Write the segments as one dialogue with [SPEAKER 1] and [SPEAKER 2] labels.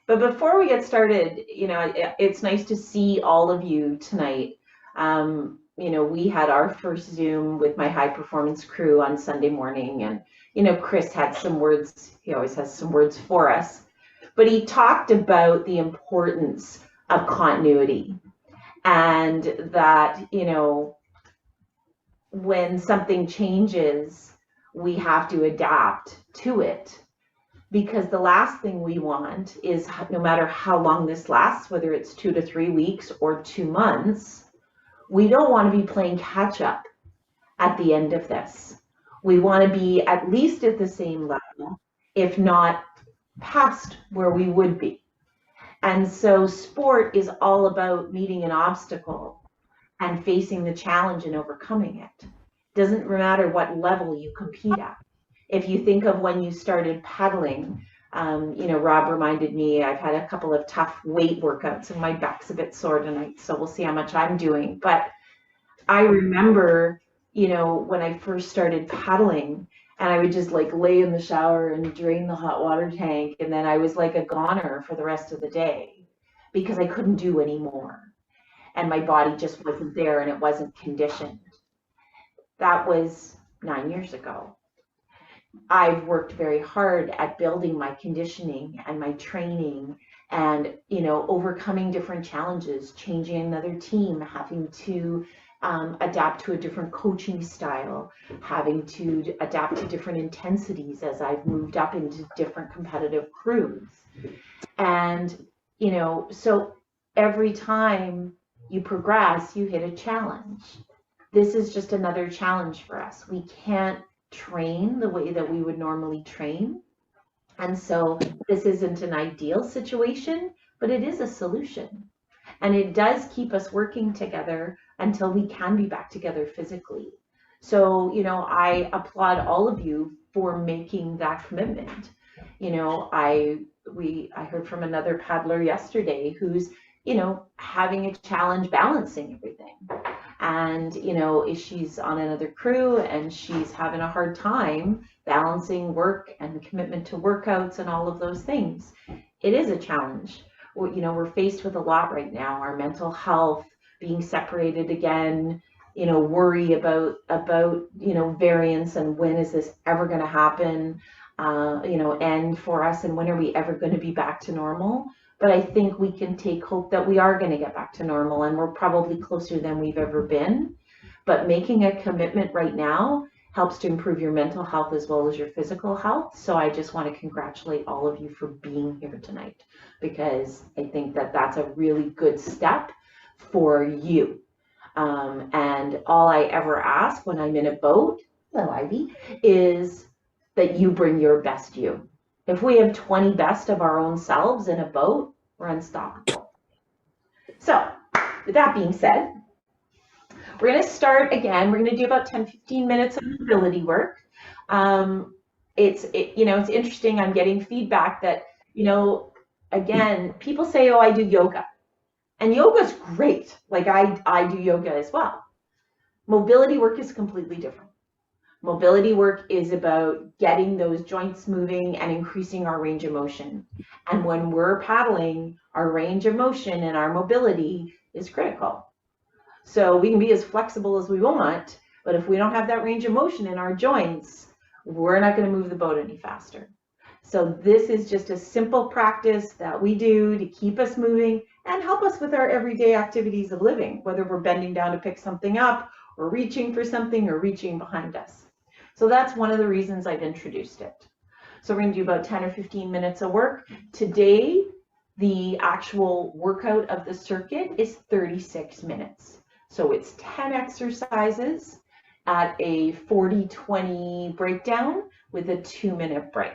[SPEAKER 1] But before we get started, it's nice to see all of you tonight. We had our first Zoom with my high performance crew on Sunday morning, and Chris had some words. He always has some words for us, but he talked about the importance of continuity, and that when something changes, we have to adapt to it. Because the last thing we want is, no matter how long this lasts, whether it's 2 to 3 weeks or 2 months, we don't want to be playing catch up at the end of this. We want to be at least at the same level, if not past where we would be. And so sport is all about meeting an obstacle and facing the challenge and overcoming it. Doesn't matter what level you compete at. If you think of when you started paddling, Rob reminded me I've had a couple of tough weight workouts and my back's a bit sore tonight, so we'll see how much I'm doing. But I remember, when I first started paddling, and I would just like lay in the shower and drain the hot water tank, and then I was like a goner for the rest of the day because I couldn't do any more. And my body just wasn't there and it wasn't conditioned. That was 9 years ago. I've worked very hard at building my conditioning and my training and, overcoming different challenges, changing another team, having to adapt to a different coaching style, having to adapt to different intensities as I've moved up into different competitive crews. And, so every time you progress, you hit a challenge. This is just another challenge for us. We can't train the way that we would normally train. And so this isn't an ideal situation, but it is a solution. And it does keep us working together until we can be back together physically. So, I applaud all of you for making that commitment. I heard from another paddler yesterday who's, having a challenge balancing everything. And, she's on another crew and she's having a hard time balancing work and commitment to workouts and all of those things. It is a challenge. We're faced with a lot right now. Our mental health, being separated again, worry about variance and when is this ever going to happen, end for us, and when are we ever going to be back to normal? But I think we can take hope that we are going to get back to normal, and we're probably closer than we've ever been. But making a commitment right now helps to improve your mental health as well as your physical health. So I just want to congratulate all of you for being here tonight, because I think that that's a really good step for you. And all I ever ask when I'm in a boat, hello Ivy, is that you bring your best you. If we have 20 best of our own selves in a boat, we're unstoppable. So with that being said, we're going to start again. We're going to do about 10-15 minutes of mobility work. It's interesting. I'm getting feedback that, again, people say, oh, I do yoga. And yoga is great. Like I do yoga as well. Mobility work is completely different. Mobility work is about getting those joints moving and increasing our range of motion. And when we're paddling, our range of motion and our mobility is critical. So we can be as flexible as we want, but if we don't have that range of motion in our joints, we're not going to move the boat any faster. So this is just a simple practice that we do to keep us moving and help us with our everyday activities of living, whether we're bending down to pick something up or reaching for something or reaching behind us. So that's one of the reasons I've introduced it. So we're going to do about 10 or 15 minutes of work. Today, the actual workout of the circuit is 36 minutes. So it's 10 exercises at a 40-20 breakdown with a 2-minute break.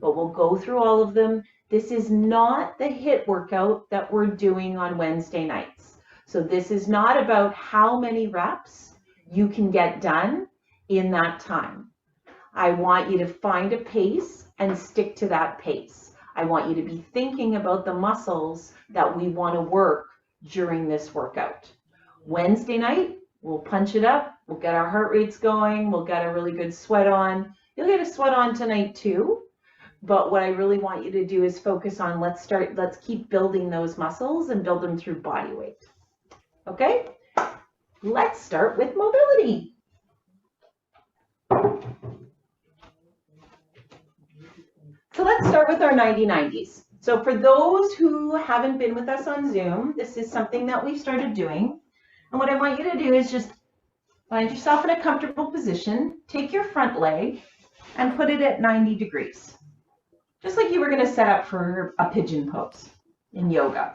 [SPEAKER 1] But we'll go through all of them. This is not the HIIT workout that we're doing on Wednesday nights. So this is not about how many reps you can get done in that time. I want you to find a pace and stick to that pace. I want you to be thinking about the muscles that we want to work during this workout. Wednesday night, we'll punch it up. We'll get our heart rates going. We'll get a really good sweat on. You'll get a sweat on tonight too, But what I really want you to do is focus on, let's keep building those muscles and build them through body weight. Okay? Let's start with mobility. So let's start with our 90-90s. So for those who haven't been with us on Zoom, this is something that we've started doing. And what I want you to do is just find yourself in a comfortable position, take your front leg and put it at 90 degrees. Just like you were going to set up for a pigeon pose in yoga.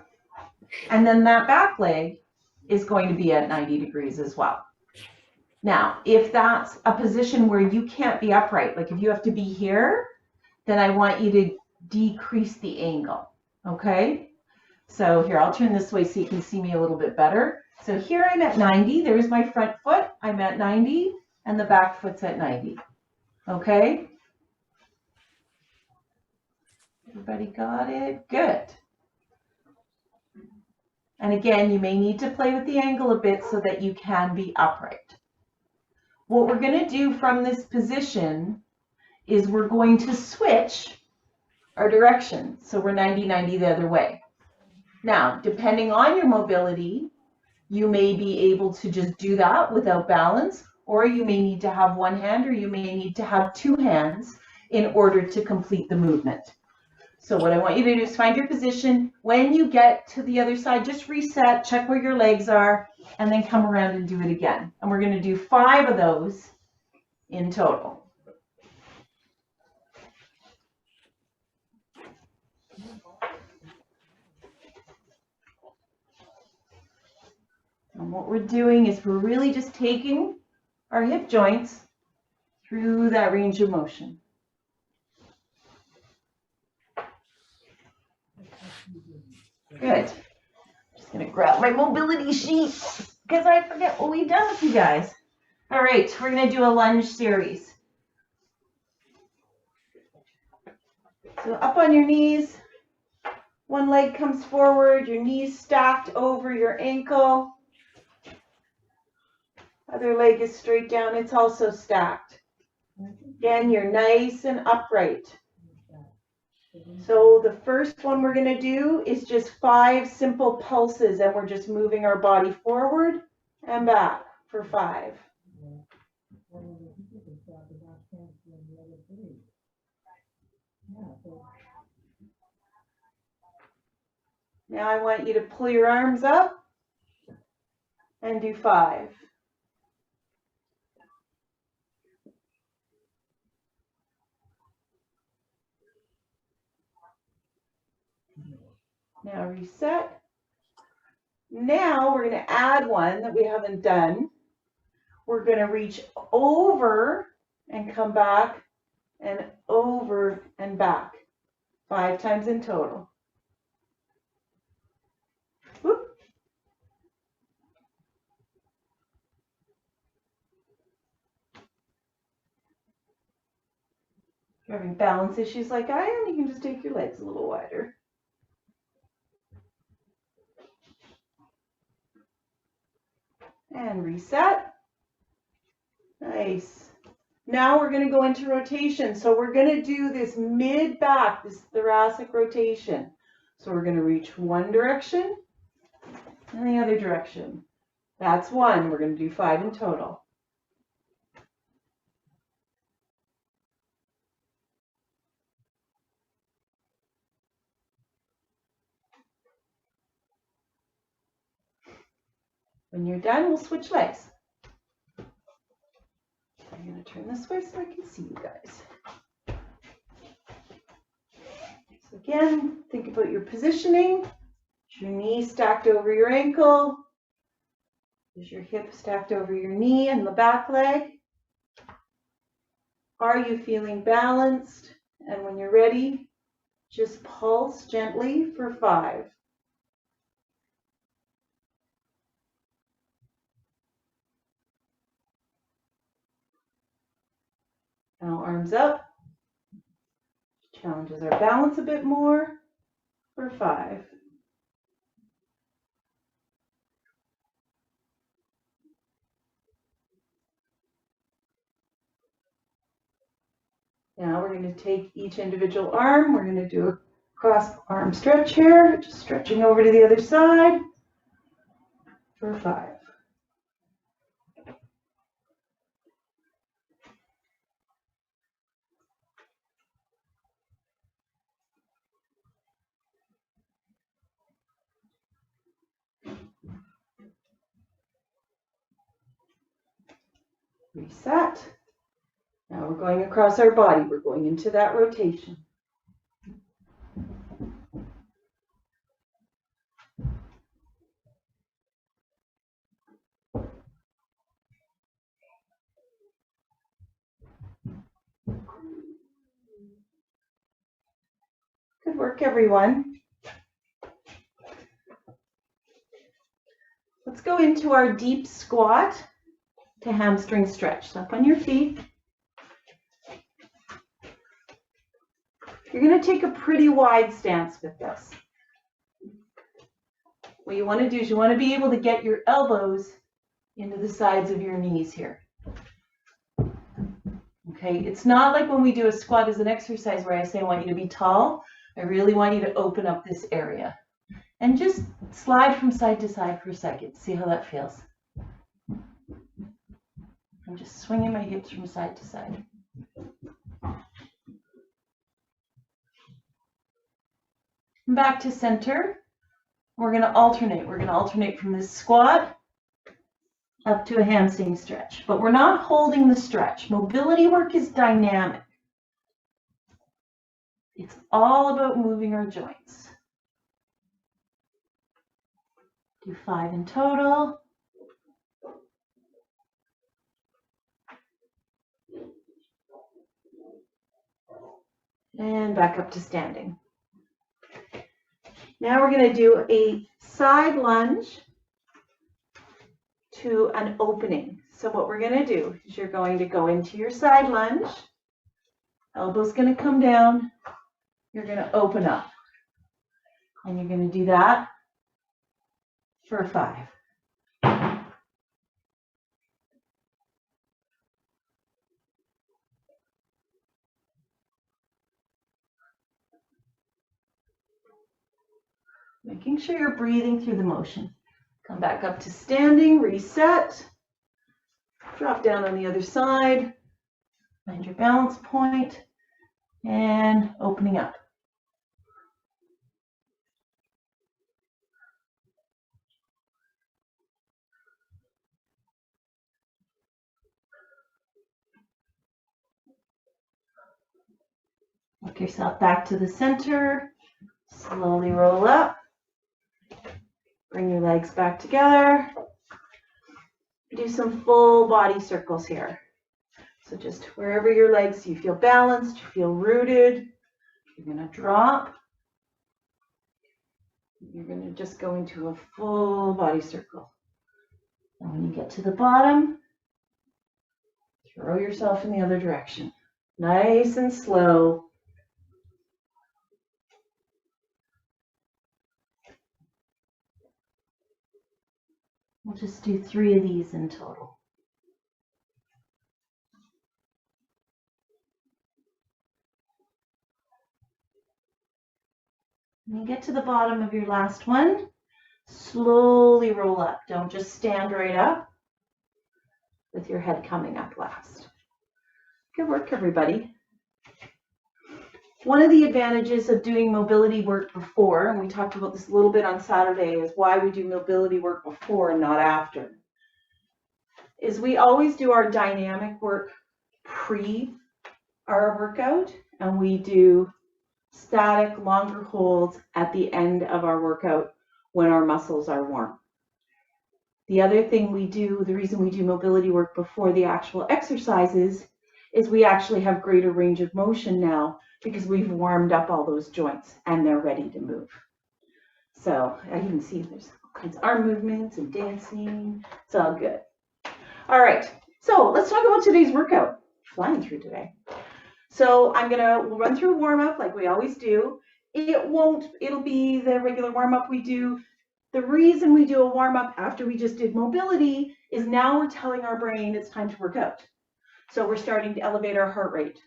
[SPEAKER 1] And then that back leg is going to be at 90 degrees as well. Now, if that's a position where you can't be upright, like if you have to be here, then I want you to decrease the angle, okay? So here, I'll turn this way so you can see me a little bit better. So here I'm at 90, there's my front foot, I'm at 90, and the back foot's at 90, okay? Everybody got it? Good. And again, you may need to play with the angle a bit so that you can be upright. What we're going to do from this position is we're going to switch our direction. So we're 90-90 the other way. Now, depending on your mobility, you may be able to just do that without balance, or you may need to have one hand, or you may need to have two hands in order to complete the movement. So what I want you to do is find your position. When you get to the other side, just reset, check where your legs are, and then come around and do it again. And we're going to do 5 of those in total. And what we're doing is we're really just taking our hip joints through that range of motion. Good. Just going to grab my mobility sheet because I forget what we've done with you guys. All right, we're going to do a lunge series. So up on your knees, one leg comes forward, your knees stacked over your ankle. Other leg is straight down, it's also stacked. Again, you're nice and upright. So the first one we're going to do is just 5 simple pulses, and we're just moving our body forward and back for 5. Now I want you to pull your arms up and do 5. Now reset. Now we're going to add one that we haven't done. We're going to reach over and come back and over and back. 5 times in total. Whoop. If you're having balance issues like I am, you can just take your legs a little wider. And reset. Nice. Now we're going to go into rotation. So we're going to do this mid-back, this thoracic rotation. So we're going to reach one direction and the other direction. That's 1. We're going to do 5 in total. When you're done, we'll switch legs. I'm going to turn this way so I can see you guys. So again, think about your positioning. Is your knee stacked over your ankle? Is your hip stacked over your knee and the back leg? Are you feeling balanced? And when you're ready, just pulse gently for 5. Now arms up. Challenges our balance a bit more for 5.
[SPEAKER 2] Now we're going to take each individual arm. We're going to do a cross arm stretch here, just stretching over to the other side for 5. Reset. Now we're going across our body. We're going into that rotation. Good work, everyone. Let's go into our deep squat to hamstring stretch. So up on your feet. You're going to take a pretty wide stance with this. What you want to do is you want to be able to get your elbows into the sides of your knees here. Okay, it's not like when we do a squat as an exercise where I say I want you to be tall. I really want you to open up this area. And just slide from side to side for a second. See how that feels. I'm just swinging my hips from side to side. Back to center. We're going to alternate. We're going to alternate from this squat up to a hamstring stretch. But we're not holding the stretch. Mobility work is dynamic. It's all about moving our joints. Do 5 in total. And back up to standing. Now we're going to do a side lunge to an opening. So what we're going to do is you're going to go into your side lunge. Elbow's going to come down. You're going to open up. And you're going to do that for 5. Making sure you're breathing through the motion. Come back up to standing, reset. Drop down on the other side. Find your balance point. And opening up. Work yourself back to the center. Slowly roll up. Bring your legs back together. Do some full body circles here. So just wherever your legs, you feel balanced, you feel rooted, you're going to drop. You're going to just go into a full body circle. And when you get to the bottom, throw yourself in the other direction. Nice and slow. We'll just do 3 of these in total. When you get to the bottom of your last one, slowly roll up. Don't just stand right up with your head coming up last. Good work, everybody. One of the advantages of doing mobility work before, and we talked about this a little bit on Saturday, is why we do mobility work before and not after, is we always do our dynamic work pre our workout, and we do static, longer holds at the end of our workout when our muscles are warm. The other thing we do, the reason we do mobility work before the actual exercises, is we actually have greater range of motion now because we've warmed up all those joints and they're ready to move. So you can see there's all kinds of arm movements and dancing. It's all good. All right, so let's talk about today's workout. Flying through today. So we'll run through a warm up like we always do. It'll be the regular warm up we do. The reason we do a warm up after we just did mobility is now we're telling our brain it's time to work out. So we're starting to elevate our heart rate.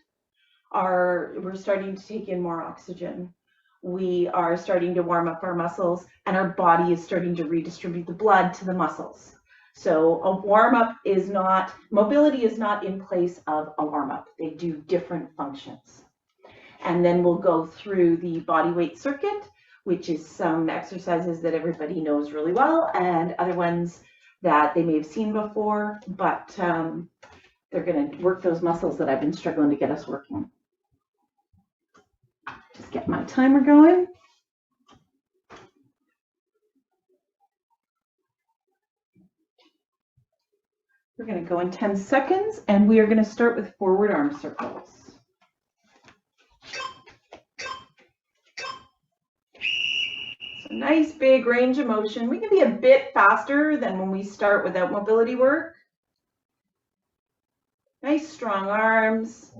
[SPEAKER 2] we're starting to take in more oxygen. We are starting to warm up our muscles, and our body is starting to redistribute the blood to the muscles. So a warm-up is not, mobility is not in place of a warm-up. They do different functions. And then we'll go through the body weight circuit, which is some exercises that everybody knows really well, and other ones that they may have seen before, but they're going to work those muscles that I've been struggling to get us working. Just get my timer going. We're going to go in 10 seconds, and we are going to start with forward arm circles. So nice big range of motion. We can be a bit faster than when we start without mobility work. Nice strong arms.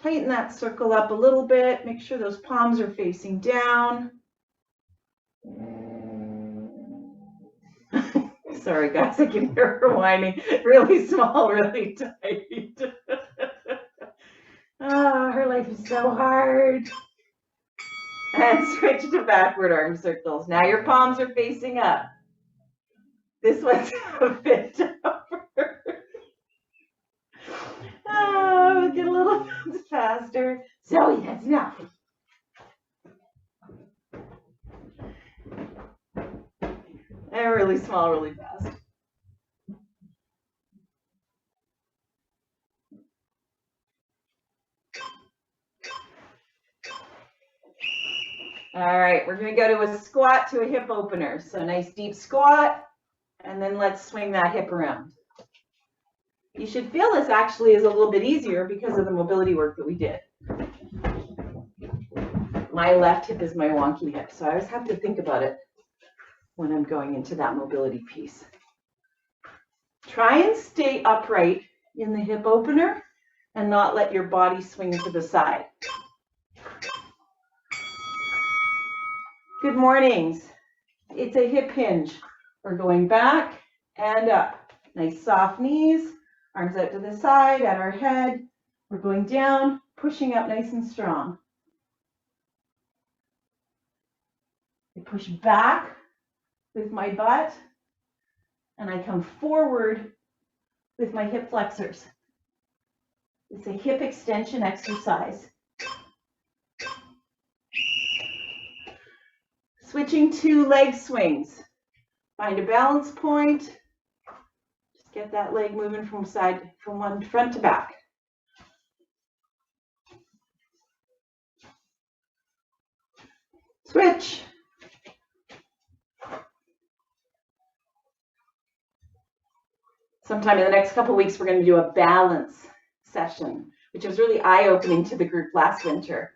[SPEAKER 2] Tighten that circle up a little bit. Make sure those palms are facing down. Sorry guys, I can hear her whining. Really small, really tight. Oh, her life is so hard. And switch to backward arm circles. Now your palms are facing up. This one's a bit tougher. Oh, get a little faster. Zoe, that's enough. And really small, really fast. All right, we're going to go to a squat to a hip opener. So nice deep squat, and then let's swing that hip around. You should feel this actually is a little bit easier because of the mobility work that we did. My left hip is my wonky hip, so I always have to think about it when I'm going into that mobility piece. Try and stay upright in the hip opener and not let your body swing to the side. Good mornings. It's a hip hinge. We're going back and up. Nice soft knees, arms out to the side, at our head. We're going down, pushing up nice and strong. I push back with my butt, and I come forward with my hip flexors. It's a hip extension exercise. Switching to leg swings. Find a balance point. Just get that leg moving from one front to back. Switch. Sometime in the next couple of weeks, we're going to do a balance session, which was really eye-opening to the group last winter.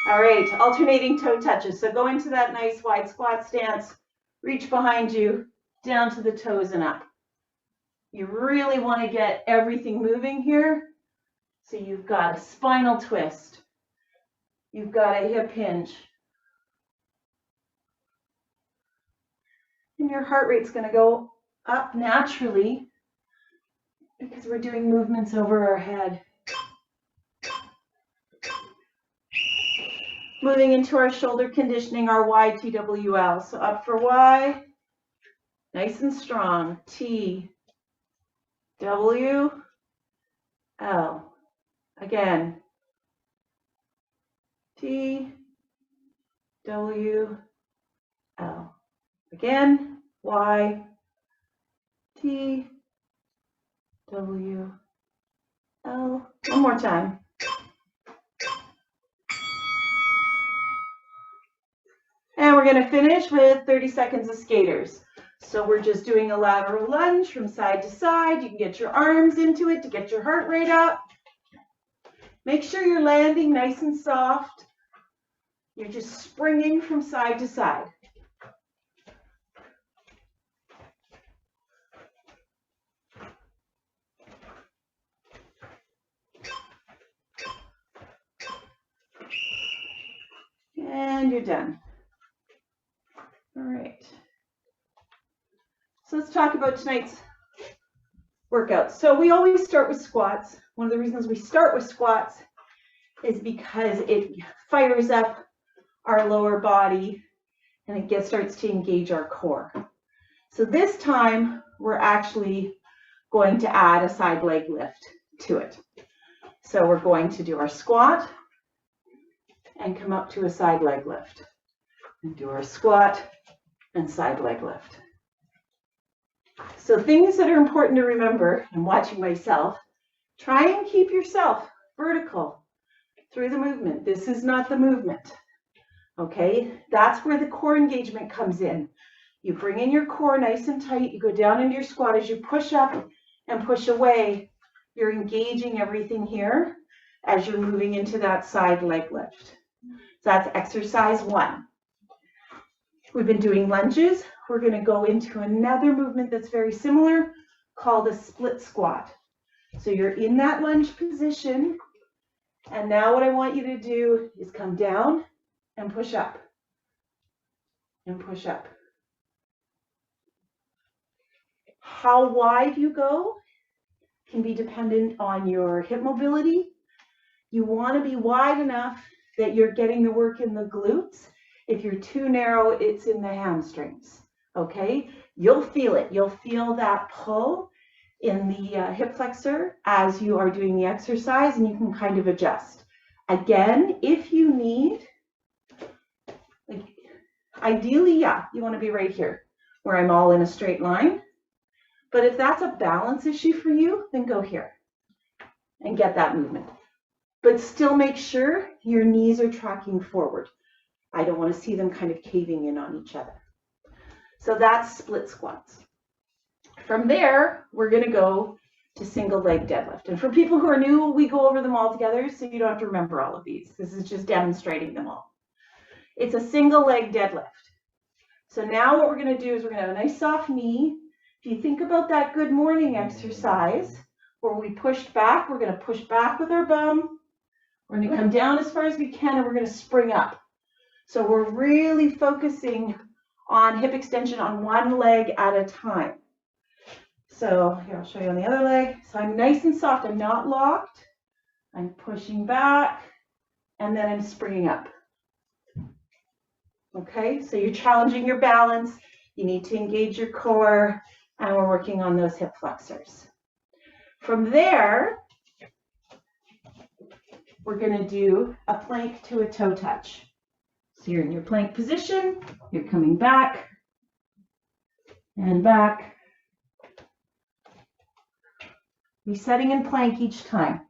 [SPEAKER 2] All right, alternating toe touches. So go into that nice wide squat stance, reach behind you, down to the toes and up. You really want to get everything moving here. So you've got a spinal twist. You've got a hip hinge. And your heart rate's going to go up naturally because we're doing movements over our head. Moving into our shoulder conditioning, our YTWL. So up for Y, nice and strong. T, W, L. Again. T, W, L. Again, Y, T, W, L. One more time. And we're going to finish with 30 seconds of skaters. So we're just doing a lateral lunge from side to side. You can get your arms into it to get your heart rate up. Make sure you're landing nice and soft. You're just springing from side to side. And you're done. All right. So let's talk about tonight's workout. So we always start with squats. One of the reasons we start with squats is because it fires up our lower body and it starts to engage our core. So this time we're actually going to add a side leg lift to it. So we're going to do our squat and come up to a side leg lift and do our squat and side leg lift. So things that are important to remember, I'm watching myself, try and keep yourself vertical through the movement. This is not the movement, okay? That's where the core engagement comes in. You bring in your core nice and tight, you go down into your squat. As you push up and push away, you're engaging everything here as you're moving into that side leg lift. So that's exercise 1. We've been doing lunges. We're going to go into another movement that's very similar called a split squat. So you're in that lunge position, and now what I want you to do is come down and push up and push up. How wide you go can be dependent on your hip mobility. You want to be wide enough that you're getting the work in the glutes. If you're too narrow, it's in the hamstrings, okay? You'll feel it. You'll feel that pull in the hip flexor as you are doing the exercise, and you can kind of adjust. Again, if you need, like, ideally, yeah, you want to be right here where I'm all in a straight line. But if that's a balance issue for you, then go here and get that movement. But still make sure your knees are tracking forward. I don't want to see them kind of caving in on each other. So that's split squats. From there, we're going to go to single leg deadlift. And for people who are new, we go over them all together, so you don't have to remember all of these. This is just demonstrating them all. It's a single leg deadlift. So now what we're going to do is we're going to have a nice soft knee. If you think about that good morning exercise where we pushed back, we're going to push back with our bum. We're going to come down as far as we can, and we're going to spring up. So we're really focusing on hip extension on one leg at a time. So here, I'll show you on the other leg. So I'm nice and soft. I'm not locked. I'm pushing back, and then I'm springing up. Okay, so you're challenging your balance. You need to engage your core, and we're working on those hip flexors. From there, we're going to do a plank to a toe touch. So you're in your plank position, you're coming back and back, resetting in plank each time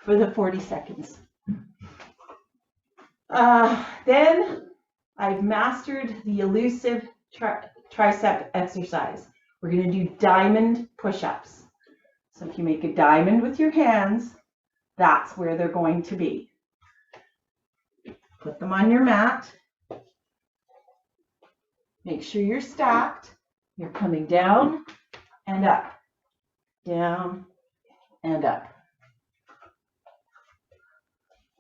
[SPEAKER 2] for the 40 seconds. Then I've mastered the elusive tricep exercise. We're going to do diamond push-ups. So if you make a diamond with your hands, that's where they're going to be. Put them on your mat. Make sure you're stacked. You're coming down and up, down and up.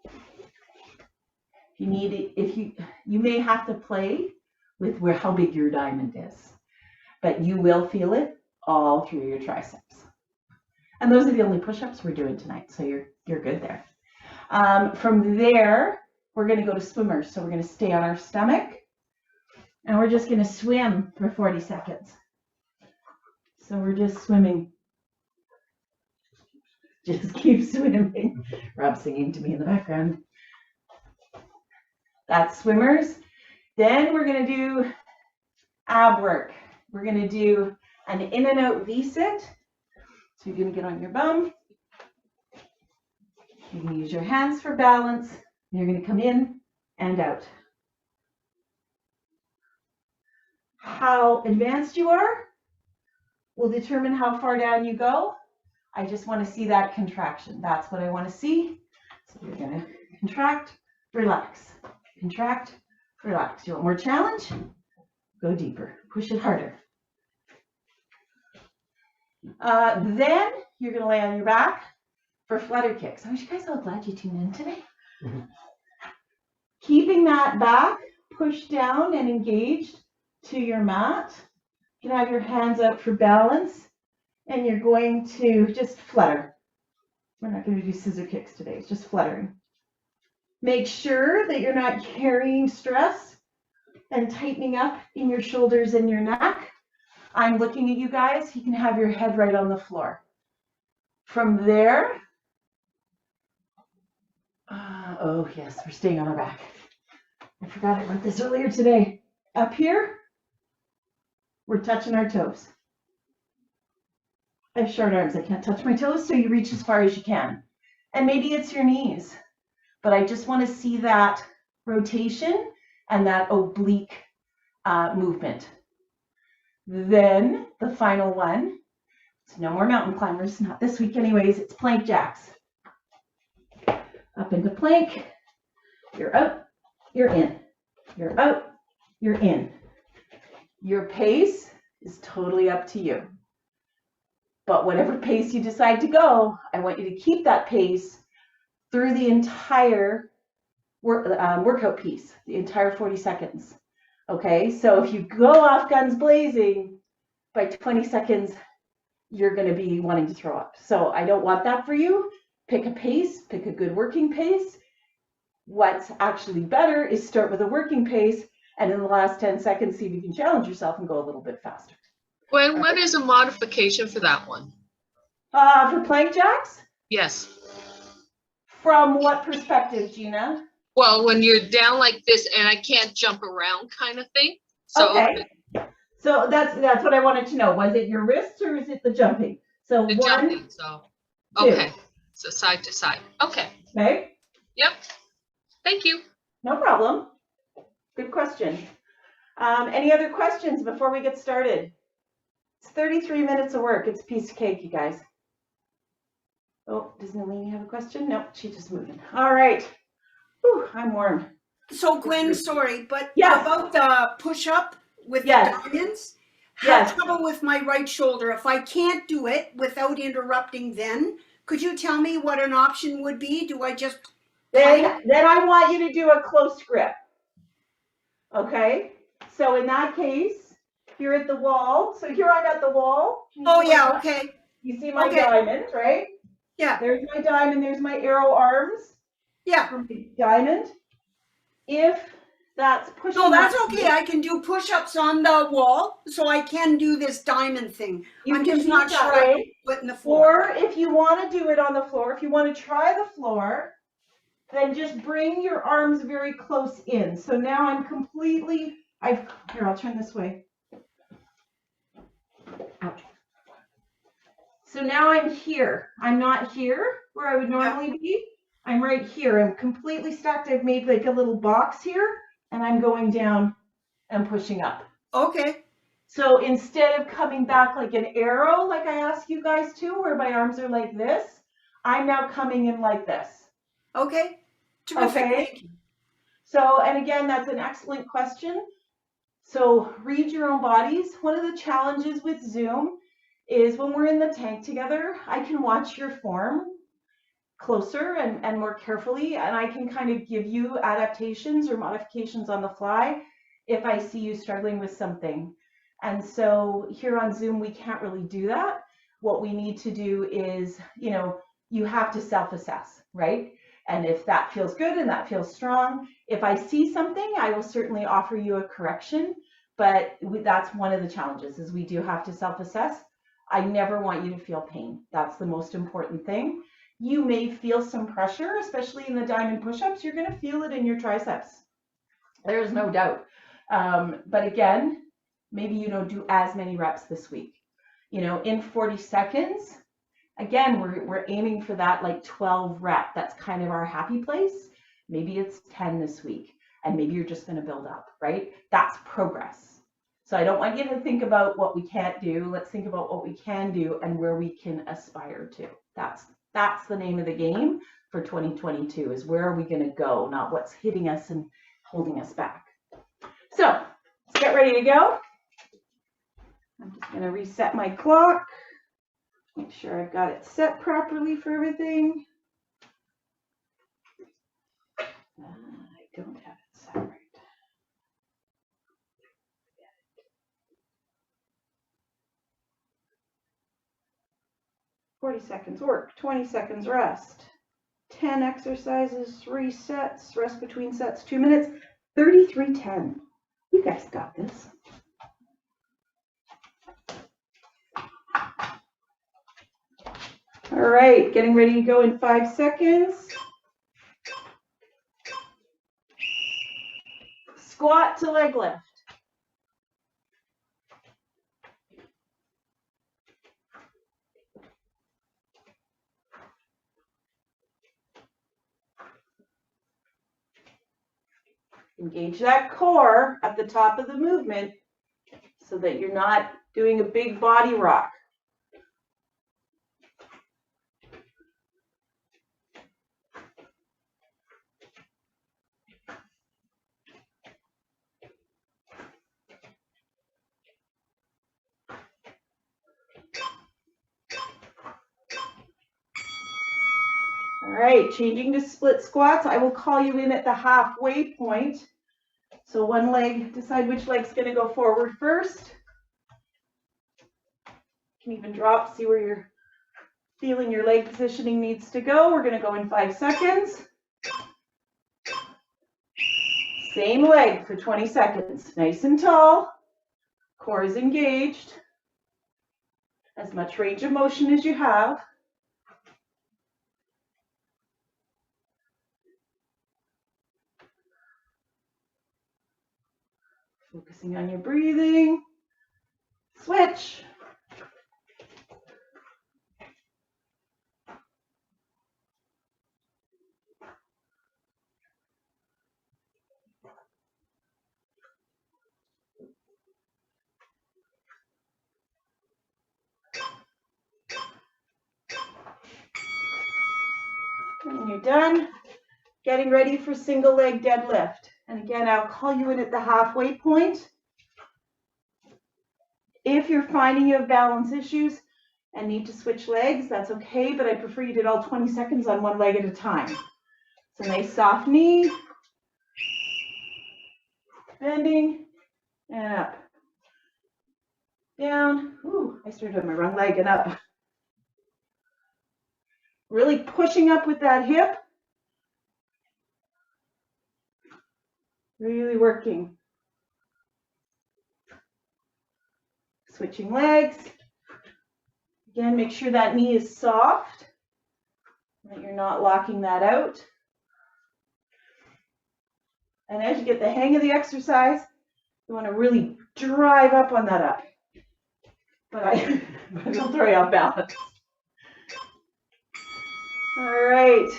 [SPEAKER 2] If you need it, you may have to play with how big your diamond is, but you will feel it all through your triceps. And those are the only push-ups we're doing tonight, so you're good there. From there, we're going to go to swimmers. So we're going to stay on our stomach, and we're just going to swim for 40 seconds. So we're just swimming. Just keep swimming. Rob's singing to me in the background. That's swimmers. Then we're going to do ab work. We're going to do an in and out V-sit. So you're going to get on your bum. You can use your hands for balance. You're going to come in and out. How advanced you are will determine how far down you go. I just want to see that contraction. That's what I want to see. So you're going to contract, relax, contract, relax. You want more challenge? Go deeper. Push it harder. Then you're going to lay on your back for flutter kicks. Aren't you guys all glad you tuned in today? Keeping that back, pushed down and engaged to your mat. You can have your hands up for balance. And you're going to just flutter. We're not going to do scissor kicks today. It's just fluttering. Make sure that you're not carrying stress and tightening up in your shoulders and your neck. I'm looking at you guys. You can have your head right on the floor. From there, oh yes, we're staying on our back. I forgot I wrote this earlier today. Up here, we're touching our toes. I have short arms. I can't touch my toes, so you reach as far as you can. And maybe it's your knees, but I just want to see that rotation and that oblique movement. Then the final one, it's no more mountain climbers, not this week anyways, it's plank jacks. Up into plank, you're out, you're in, you're out, you're in. Your pace is totally up to you. But whatever pace you decide to go, I want you to keep that pace through the entire workout piece, the entire 40 seconds. Okay, so if you go off guns blazing, by 20 seconds, you're going to be wanting to throw up. So I don't want that for you. Pick a pace, pick a good working pace. What's actually better is start with a working pace, and in the last 10 seconds, see if you can challenge yourself and go a little bit faster.
[SPEAKER 3] When what is a modification for that one?
[SPEAKER 2] For plank jacks?
[SPEAKER 3] Yes.
[SPEAKER 2] From what perspective, Gina?
[SPEAKER 3] Well, when you're down like this and I can't jump around kind of thing. So
[SPEAKER 2] okay. So that's what I wanted to know. Was it your wrists or is it the jumping? So
[SPEAKER 3] the
[SPEAKER 2] one,
[SPEAKER 3] jumping, so
[SPEAKER 2] two.
[SPEAKER 3] okay. So side to side. Okay.
[SPEAKER 2] Okay.
[SPEAKER 3] Yep. Thank you.
[SPEAKER 2] No problem. Good question. Any other questions before we get started? It's 33 minutes of work. It's a piece of cake, you guys. Oh, does Nalini have a question? No, she's just moving. All right. Whew, I'm warm.
[SPEAKER 4] So Gwen, sorry, but
[SPEAKER 2] yes.
[SPEAKER 4] About the push-up with
[SPEAKER 2] yes.
[SPEAKER 4] the diamonds,
[SPEAKER 2] yes.
[SPEAKER 4] have trouble with my right shoulder. If I can't do it without interrupting then, could you tell me what an option would be? Do I just...
[SPEAKER 2] Then I want you to do a close grip. Okay? So in that case, you're at the wall. So here I'm at the wall.
[SPEAKER 4] Oh yeah, okay.
[SPEAKER 2] You see my diamond, right?
[SPEAKER 4] Yeah.
[SPEAKER 2] There's my diamond, there's my arrow arms.
[SPEAKER 4] Yeah.
[SPEAKER 2] For my diamond. If that's pushing.
[SPEAKER 4] No, that's okay. I can do push-ups on the wall, so I can do this diamond thing. I'm just not sure I can put in the floor.
[SPEAKER 2] Or if you want to do it on the floor, if you want to try the floor, then just bring your arms very close in. So now I'm completely, here, I'll turn this way. Ouch. So now I'm here. I'm not here where I would normally be. I'm right here. I'm completely stacked. I've made like a little box here, and I'm going down and pushing up.
[SPEAKER 4] Okay.
[SPEAKER 2] So instead of coming back like an arrow, like I asked you guys to, where my arms are like this, I'm now coming in like this.
[SPEAKER 4] Okay. Terrific.
[SPEAKER 2] Okay. So, and again, that's an excellent question. So read your own bodies. One of the challenges with Zoom is when we're in the tank together, I can watch your form closer and more carefully, and I can kind of give you adaptations or modifications on the fly if I see you struggling with something. And so here on Zoom, we can't really do that. What we need to do is, you have to self-assess, right? And if that feels good and that feels strong, if I see something, I will certainly offer you a correction. But that's one of the challenges, is we do have to self-assess. I never want you to feel pain. That's the most important thing. You may feel some pressure, especially in the diamond push-ups. You're going to feel it in your triceps. There's no doubt. But again, maybe you don't do as many reps this week. In 40 seconds, again, we're aiming for that like 12 rep. That's kind of our happy place. Maybe it's 10 this week, and maybe you're just going to build up, right? That's progress. So I don't want you to think about what we can't do. Let's think about what we can do and where we can aspire to. That's the name of the game for 2022, is where are we going to go, not what's hitting us and holding us back. So let's get ready to go. I'm just going to reset my clock. Make sure I've got it set properly for everything. I don't have it set right. 40 seconds work, 20 seconds rest. 10 exercises, 3 sets, rest between sets, 2 minutes, 33:10. You guys got this. All right, getting ready to go in 5 seconds. Squat to leg lift. Engage that core at the top of the movement so that you're not doing a big body rock. All right, changing to split squats. I will call you in at the halfway point. So one leg, decide which leg's going to go forward first. You can even drop, see where you're feeling your leg positioning needs to go. We're going to go in 5 seconds. Same leg for 20 seconds. Nice and tall. Core is engaged. As much range of motion as you have. Focusing on your breathing. Switch. And you're done. Getting ready for single leg deadlift. And again, I'll call you in at the halfway point. If you're finding you have balance issues and need to switch legs, that's okay, but I prefer you did all 20 seconds on one leg at a time. So nice soft knee, bending, and up. Down, ooh, I started on my wrong leg and up. Really pushing up with that hip. Really working. Switching legs. Again, make sure that knee is soft, that you're not locking that out. And as you get the hang of the exercise, you want to really drive up on that up. But it'll throw you off balance. All right.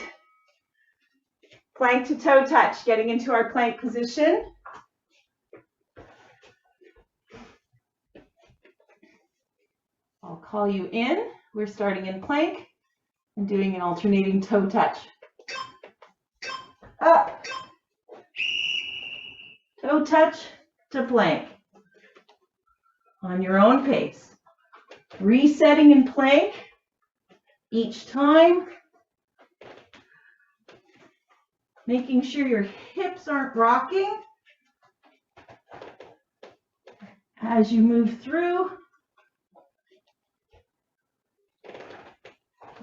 [SPEAKER 2] Plank to toe touch, getting into our plank position. I'll call you in. We're starting in plank and doing an alternating toe touch. Up. Toe touch to plank. On your own pace. Resetting in plank each time. Making sure your hips aren't rocking as you move through.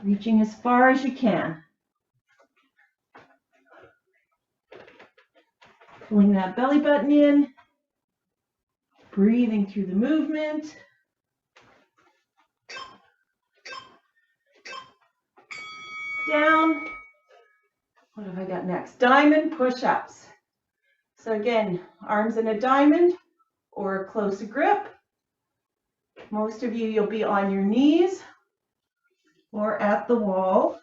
[SPEAKER 2] Reaching as far as you can. Pulling that belly button in. Breathing through the movement. Down. What have I got next? Diamond push-ups. So again, arms in a diamond or a close grip. Most of you, you'll be on your knees or at the wall.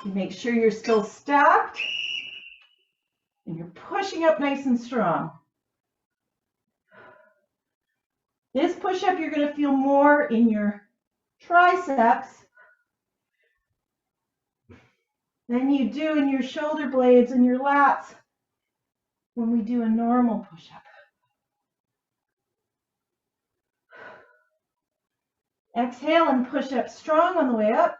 [SPEAKER 2] You make sure you're still stacked and you're pushing up nice and strong. This push-up, you're going to feel more in your triceps than you do in your shoulder blades and your lats when we do a normal push-up. Exhale and push up strong on the way up.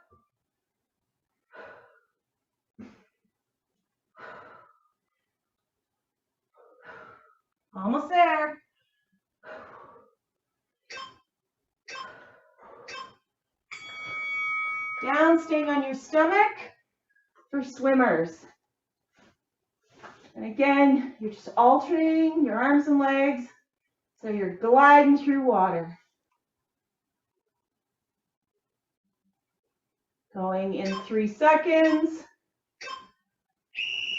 [SPEAKER 2] Almost there. down, staying on your stomach for swimmers. And again, you're just alternating your arms and legs so you're gliding through water. Going in 3 seconds.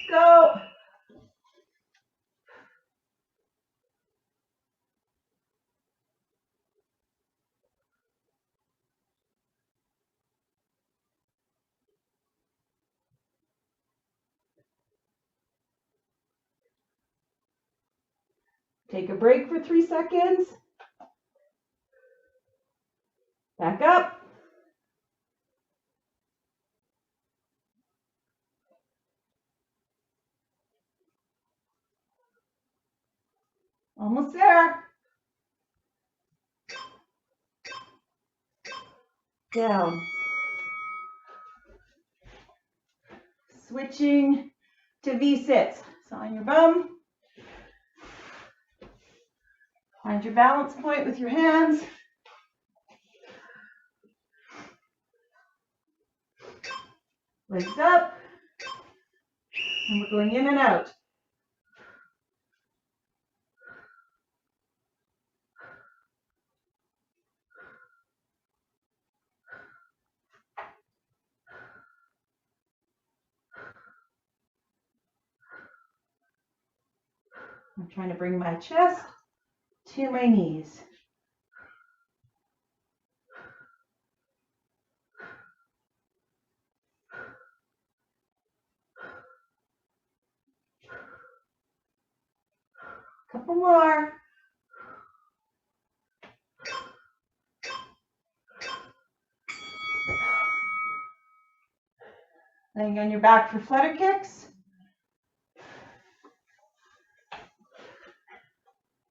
[SPEAKER 2] Go. Take a break for 3 seconds. Back up. Almost there. Down. Switching to V-sits. So on your bum. Find your balance point with your hands. Legs up. And we're going in and out. I'm trying to bring my chest to my knees. Couple more. Laying on your back for flutter kicks.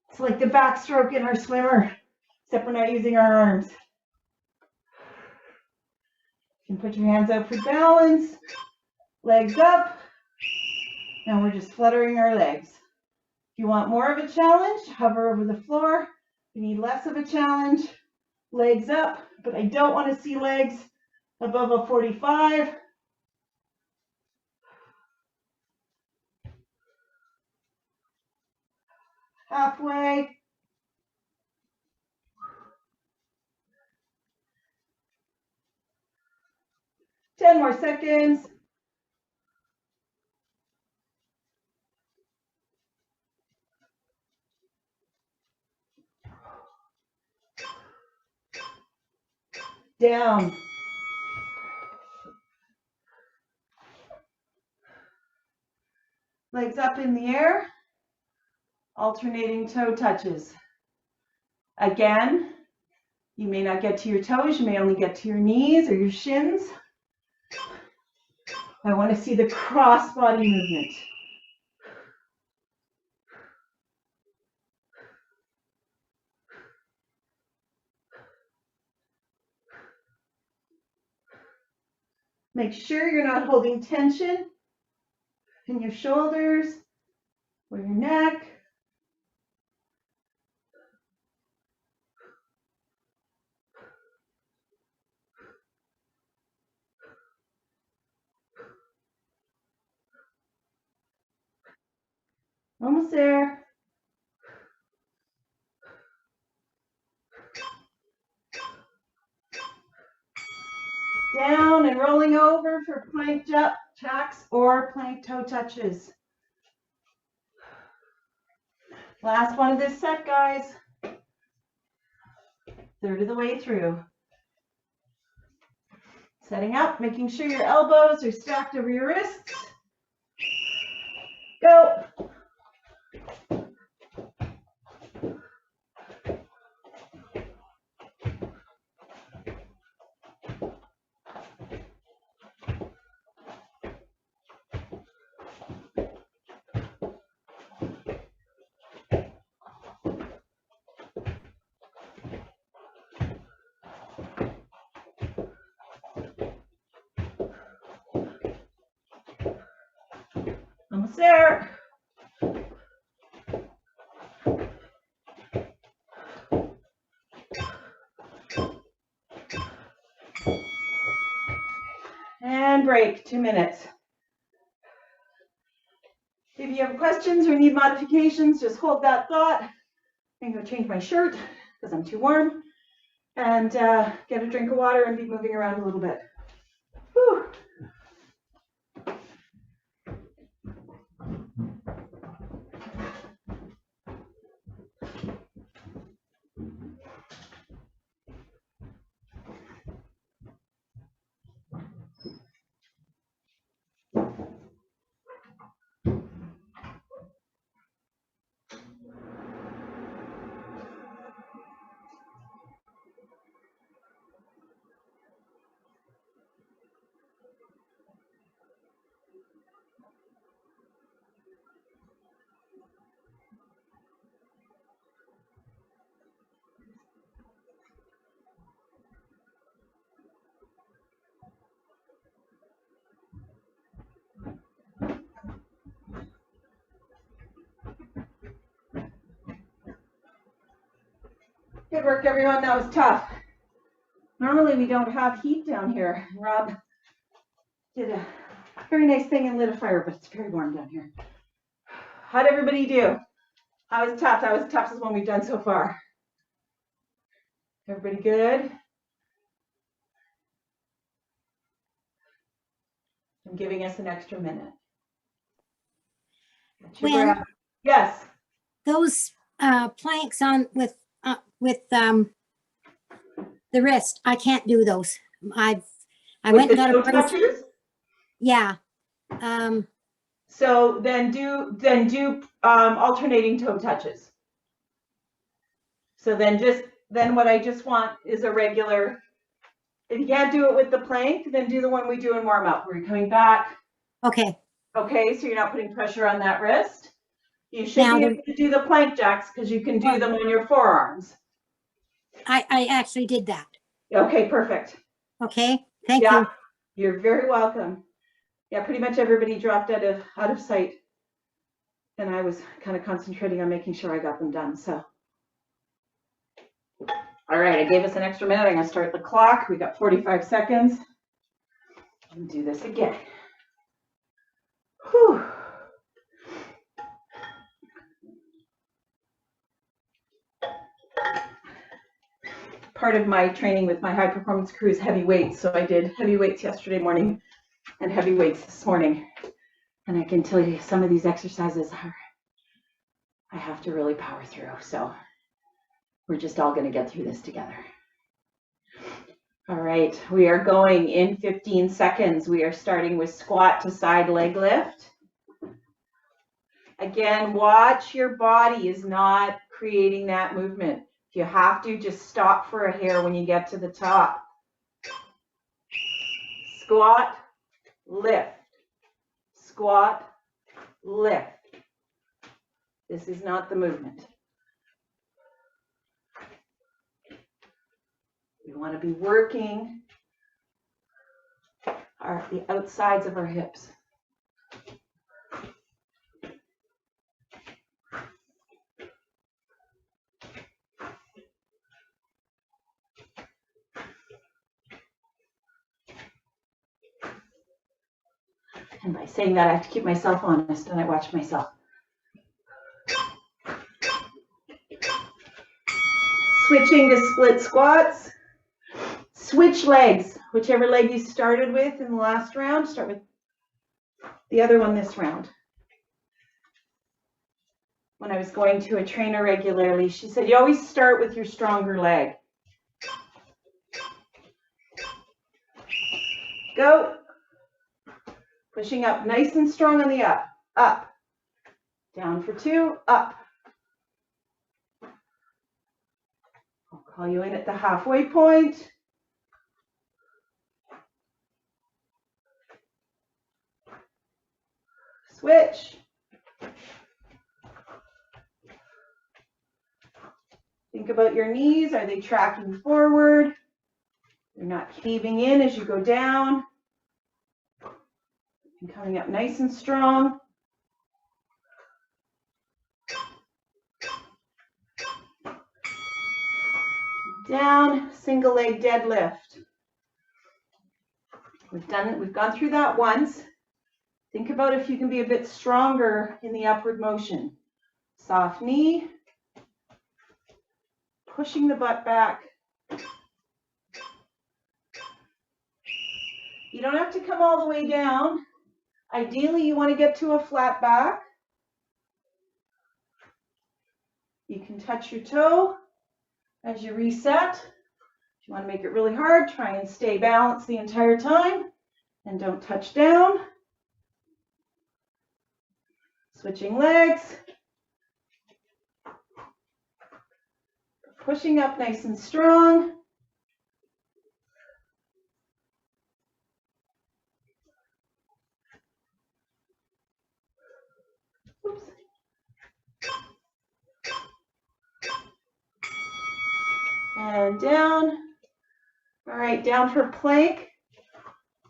[SPEAKER 2] It's like the backstroke in our swimmer, except we're not using our arms. You can put your hands out for balance, legs up, and we're just fluttering our legs. If you want more of a challenge, hover over the floor. If you need less of a challenge, legs up, but I don't want to see legs above a 45. Halfway. Ten more seconds. Down. Legs up in the air. Alternating toe touches. Again, you may not get to your toes. You may only get to your knees or your shins. I want to see the cross body movement. Make sure you're not holding tension in your shoulders or your neck. Almost there. Down and rolling over for plank jacks or plank toe touches. Last one of this set, guys. Third of the way through. Setting up, making sure your elbows are stacked over your wrists. Go. Almost there. break, 2 minutes. If you have questions or need modifications, just hold that thought. I'm going to change my shirt because I'm too warm, and get a drink of water and be moving around a little bit. Whew. Good work, everyone. That was tough. Normally we don't have heat down here. Rob did a very nice thing and lit a fire, but it's very warm down here. How'd everybody do? That was tough. That was the toughest one we've done so far. Everybody good? I'm giving us an extra minute.
[SPEAKER 5] When
[SPEAKER 2] Yes.
[SPEAKER 5] those planks on with the wrist, I can't do those. I went and got a brace.
[SPEAKER 2] Touches?
[SPEAKER 5] Yeah.
[SPEAKER 2] So then do alternating toe touches. So then what I just want is a regular. If you can't do it with the plank, then do the one we do in warm up, where you're coming back.
[SPEAKER 5] Okay.
[SPEAKER 2] Okay, so you're not putting pressure on that wrist. You should be able to do the plank jacks because you can do them on your forearms.
[SPEAKER 5] I actually did that.
[SPEAKER 2] Okay, perfect.
[SPEAKER 5] Okay. Thank you.
[SPEAKER 2] You're very welcome. Yeah, pretty much everybody dropped out of sight. And I was kind of concentrating on making sure I got them done. So, all right, I gave us an extra minute. I'm gonna start the clock. We got 45 seconds. And do this again. Whew. Part of my training with my high performance crew is heavy weights. So I did heavy weights yesterday morning and heavy weights this morning. And I can tell you some of these exercises I have to really power through. So we're just all going to get through this together. All right, we are going in 15 seconds. We are starting with squat to side leg lift. Again, watch your body is not creating that movement. If you have to, just stop for a hair when you get to the top. Squat, lift. Squat, lift. This is not the movement. We want to be working the outsides of our hips. And by saying that, I have to keep myself honest, and I watch myself. Switching to split squats. Switch legs. Whichever leg you started with in the last round, start with the other one this round. When I was going to a trainer regularly, she said, you always start with your stronger leg. Go. Pushing up nice and strong on the up. Up. Down for 2. Up. I'll call you in at the halfway point. Switch. Think about your knees. Are they tracking forward? You're not caving in as you go down. And coming up nice and strong. Down, single leg deadlift. We've gone through that once. Think about if you can be a bit stronger in the upward motion. Soft knee, pushing the butt back. You don't have to come all the way down. Ideally, you want to get to a flat back. You can touch your toe as you reset. If you want to make it really hard, try and stay balanced the entire time and don't touch down. Switching legs. Pushing up nice and strong. Oops. And down. All right, down for plank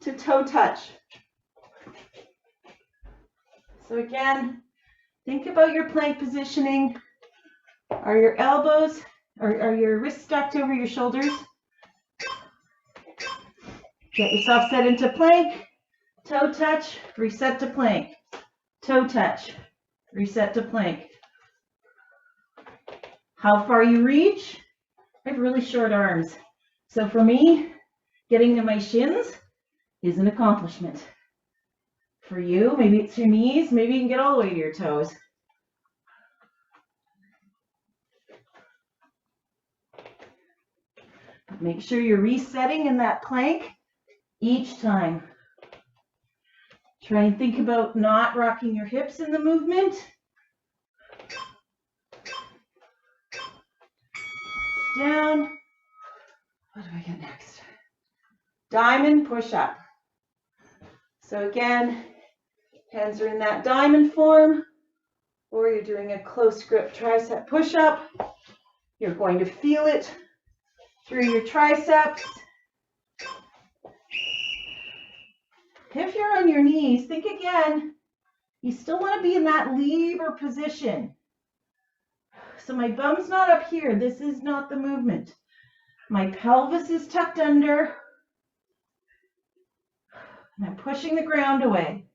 [SPEAKER 2] to toe touch. So again, think about your plank positioning. Are your elbows, or are your wrists stacked over your shoulders? Get yourself set into plank, toe touch, reset to plank. Toe touch, reset to plank. How far you reach? I have really short arms. So for me, getting to my shins is an accomplishment. For you, maybe it's your knees, maybe you can get all the way to your toes. But make sure you're resetting in that plank each time. Try and think about not rocking your hips in the movement. Down. What do I get next? Diamond push-up. So again, hands are in that diamond form, or you're doing a close grip tricep push-up. You're going to feel it through your triceps. If you're on your knees, think again. You still want to be in that lever position. So my bum's not up here. This is not the movement. My pelvis is tucked under. And I'm pushing the ground away.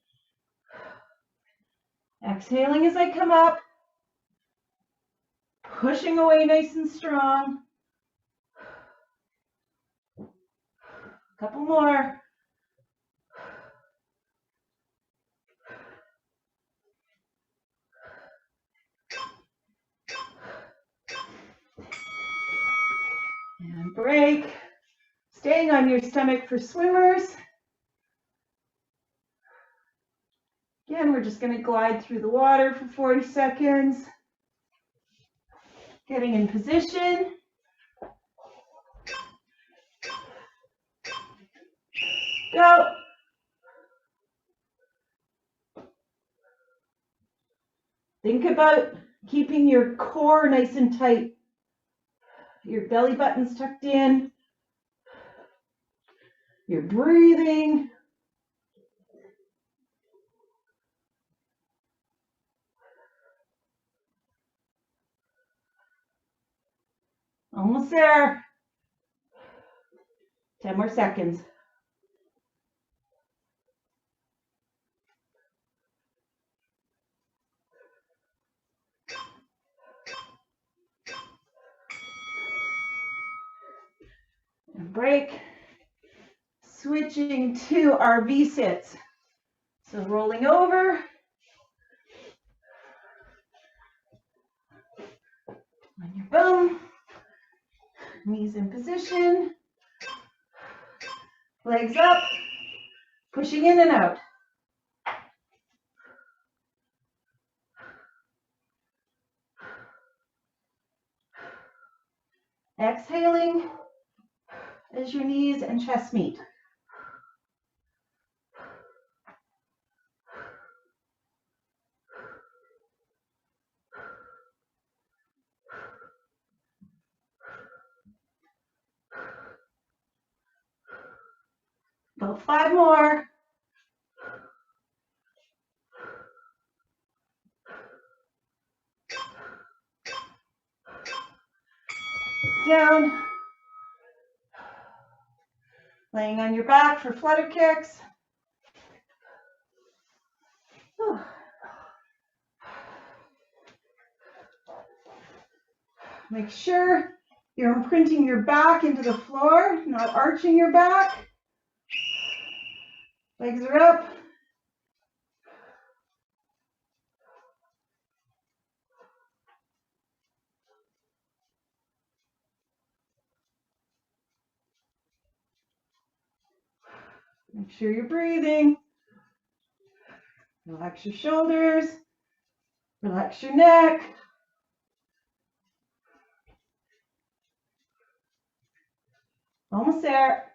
[SPEAKER 2] Exhaling as I come up. Pushing away nice and strong. Couple more. And break. Staying on your stomach for swimmers. Again, we're just going to glide through the water for 40 seconds. Getting in position. Go. Think about keeping your core nice and tight. Your belly button's tucked in. You're breathing. Almost there. 10 more seconds. And break. Switching to our V-sits. So rolling over. On your bum. Knees in position. Legs up. Pushing in and out. Exhaling as your knees and chest meet. About 5 more. Down. Laying on your back for flutter kicks. Make sure you're imprinting your back into the floor, not arching your back. Legs are up. Make sure you're breathing. Relax your shoulders. Relax your neck. Almost there.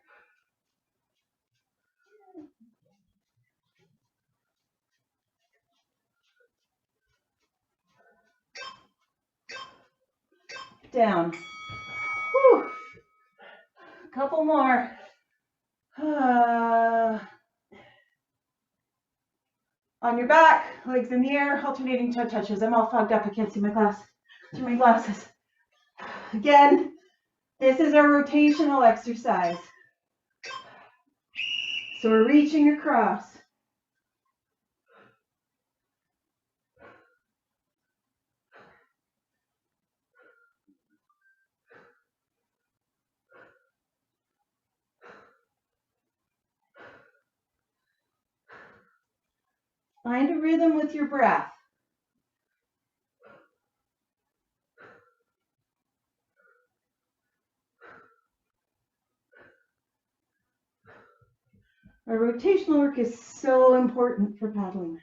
[SPEAKER 2] Down. Whew. A couple more. On your back, legs in the air, alternating toe touches. I'm all fogged up. I can't see my through my glasses. Again, this is our rotational exercise. So we're reaching across. Find a rhythm with your breath. Our rotational work is so important for paddling.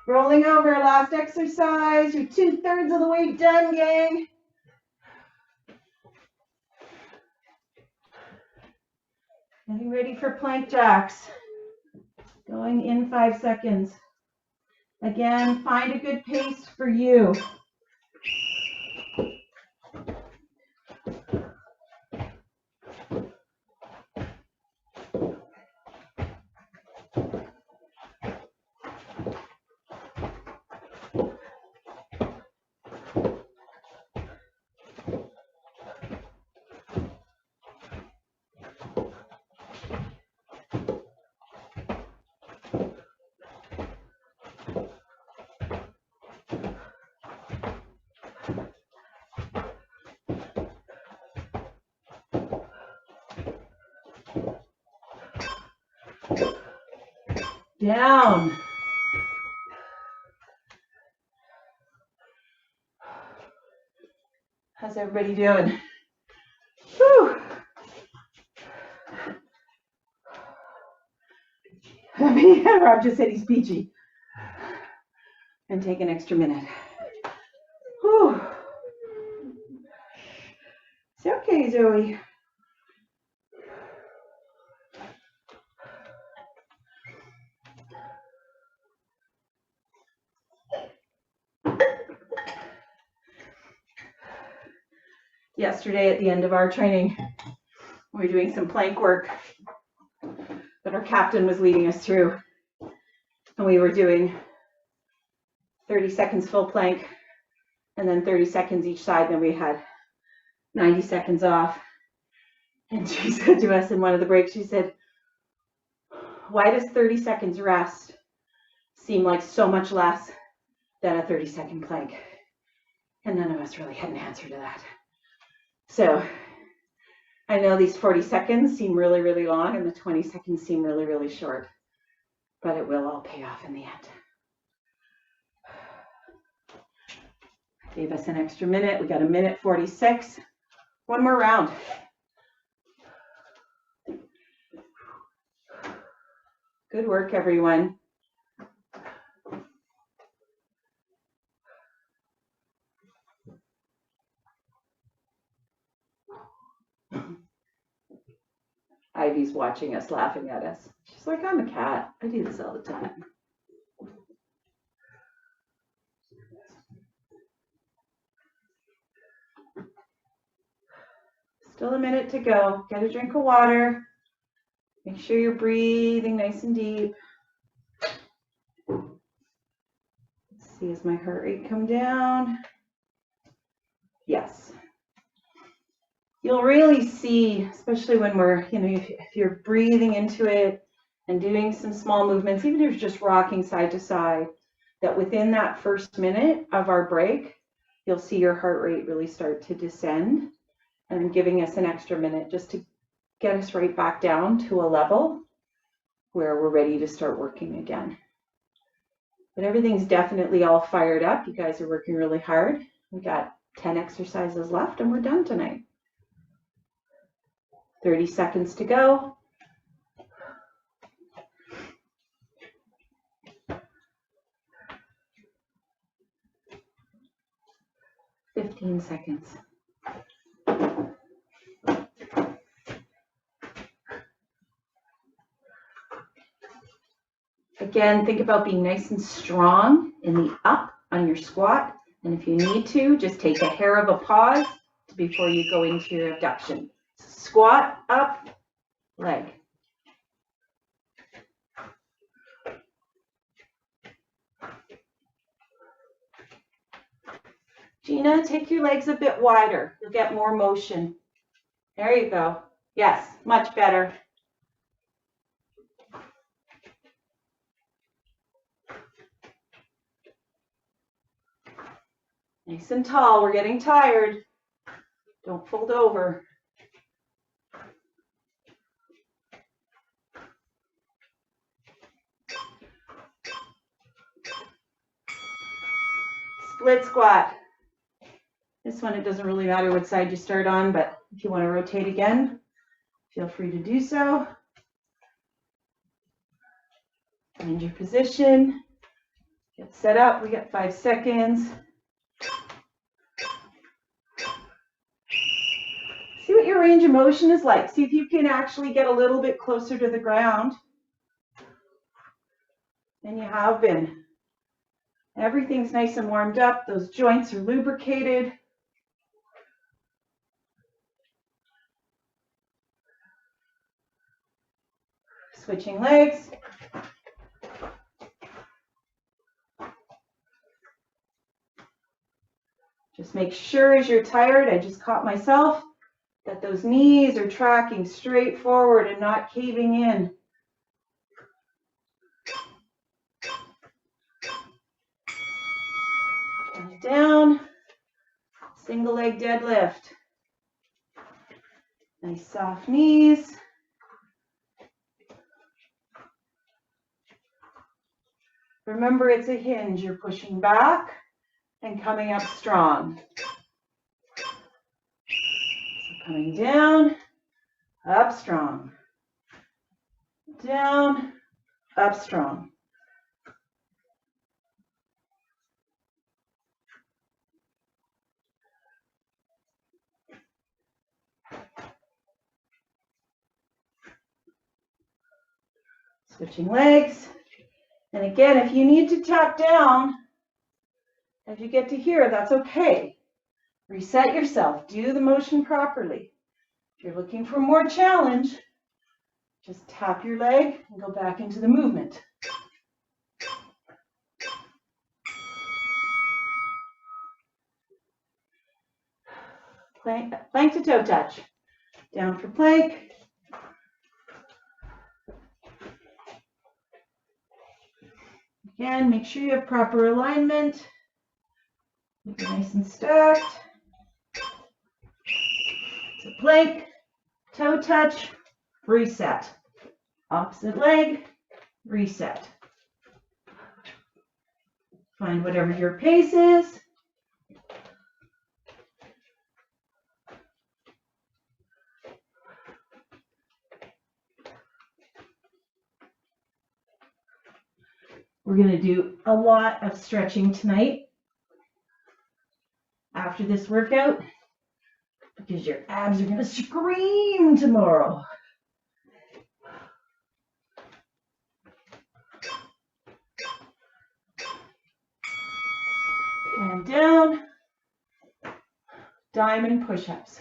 [SPEAKER 2] Rolling over, last exercise. You're 2/3 of the way done, gang. Getting ready for plank jacks. Going in 5 seconds. Again, find a good pace for you. Down. How's everybody doing? Whew. Rob just said he's peachy. And take an extra minute. Whew. It's okay, Zoe. Yesterday at the end of our training, we were doing some plank work that our captain was leading us through. And we were doing 30 seconds full plank and then 30 seconds each side. Then we had 90 seconds off. And she said to us in one of the breaks, she said, why does 30 seconds rest seem like so much less than a 30-second plank? And none of us really had an answer to that. So I know these 40 seconds seem really, really long and the 20 seconds seem really, really short, but it will all pay off in the end. Gave us an extra minute. We got a minute 46. One more round. Good work, everyone. Ivy's watching us, laughing at us. She's like, I'm a cat. I do this all the time. Still a minute to go. Get a drink of water. Make sure you're breathing nice and deep. Let's See, as my heart rate come down? Yes. You'll really see, especially when we're, if you're breathing into it and doing some small movements, even if you're just rocking side to side, that within that first minute of our break, you'll see your heart rate really start to descend, and giving us an extra minute just to get us right back down to a level where we're ready to start working again. But everything's definitely all fired up. You guys are working really hard. We got 10 exercises left and we're done tonight. 30 seconds to go. Fifteen seconds. Again, think about being nice and strong in the up on your squat. And if you need to, just take a hair of a pause before you go into your abduction. Squat, up, leg. Gina, take your legs a bit wider. You'll get more motion. There you go. Yes, much better. Nice and tall. We're getting tired. Don't fold over. Split squat. This one, it doesn't really matter what side you start on, but if you want to rotate again, feel free to do so. Find your position. Get set up. We got 5 seconds. See what your range of motion is like. See if you can actually get a little bit closer to the ground than you have been. Everything's nice and warmed up. Those joints are lubricated. Switching legs. Just make sure as you're tired, I just caught myself, that those knees are tracking straight forward and not caving in. And down, single leg deadlift. Nice soft knees. Remember, it's a hinge. You're pushing back and coming up strong. So coming down, up strong. Down, up strong. Switching legs. And again, if you need to tap down as you get to here, that's okay. Reset yourself. Do the motion properly. If you're looking for more challenge, just tap your leg and go back into the movement. Plank to toe touch. Down for plank. Again, make sure you have proper alignment. Make it nice and stacked. So plank, toe touch, reset. Opposite leg, reset. Find whatever your pace is. We're going to do a lot of stretching tonight after this workout because your abs are going to scream tomorrow. And down, diamond push-ups.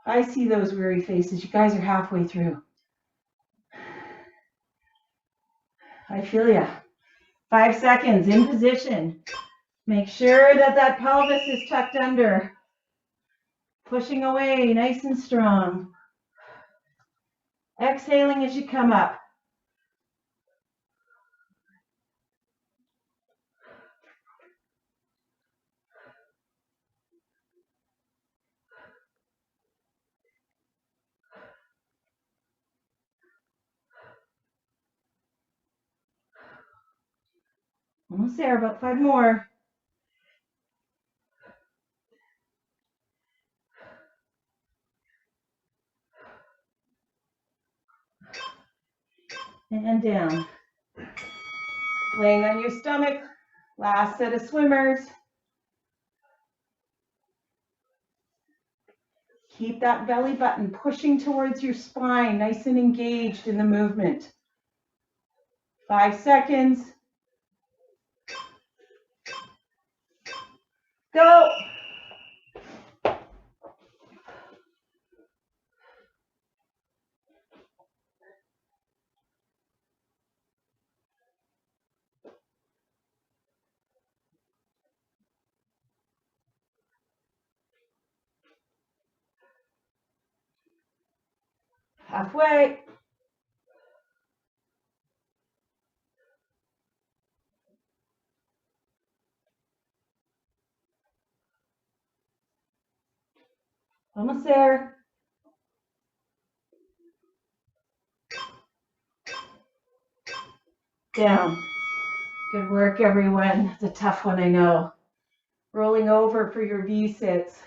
[SPEAKER 2] I see those weary faces. You guys are halfway through. I feel ya. 5 seconds in position. Make sure that that pelvis is tucked under. Pushing away, nice and strong. Exhaling as you come up. Almost there, about 5 more. And down. Laying on your stomach. Last set of swimmers. Keep that belly button pushing towards your spine, nice and engaged in the movement. 5 seconds. Go. Halfway. Almost there. Down. Good work, everyone. It's a tough one, I know. Rolling over for your V-sits.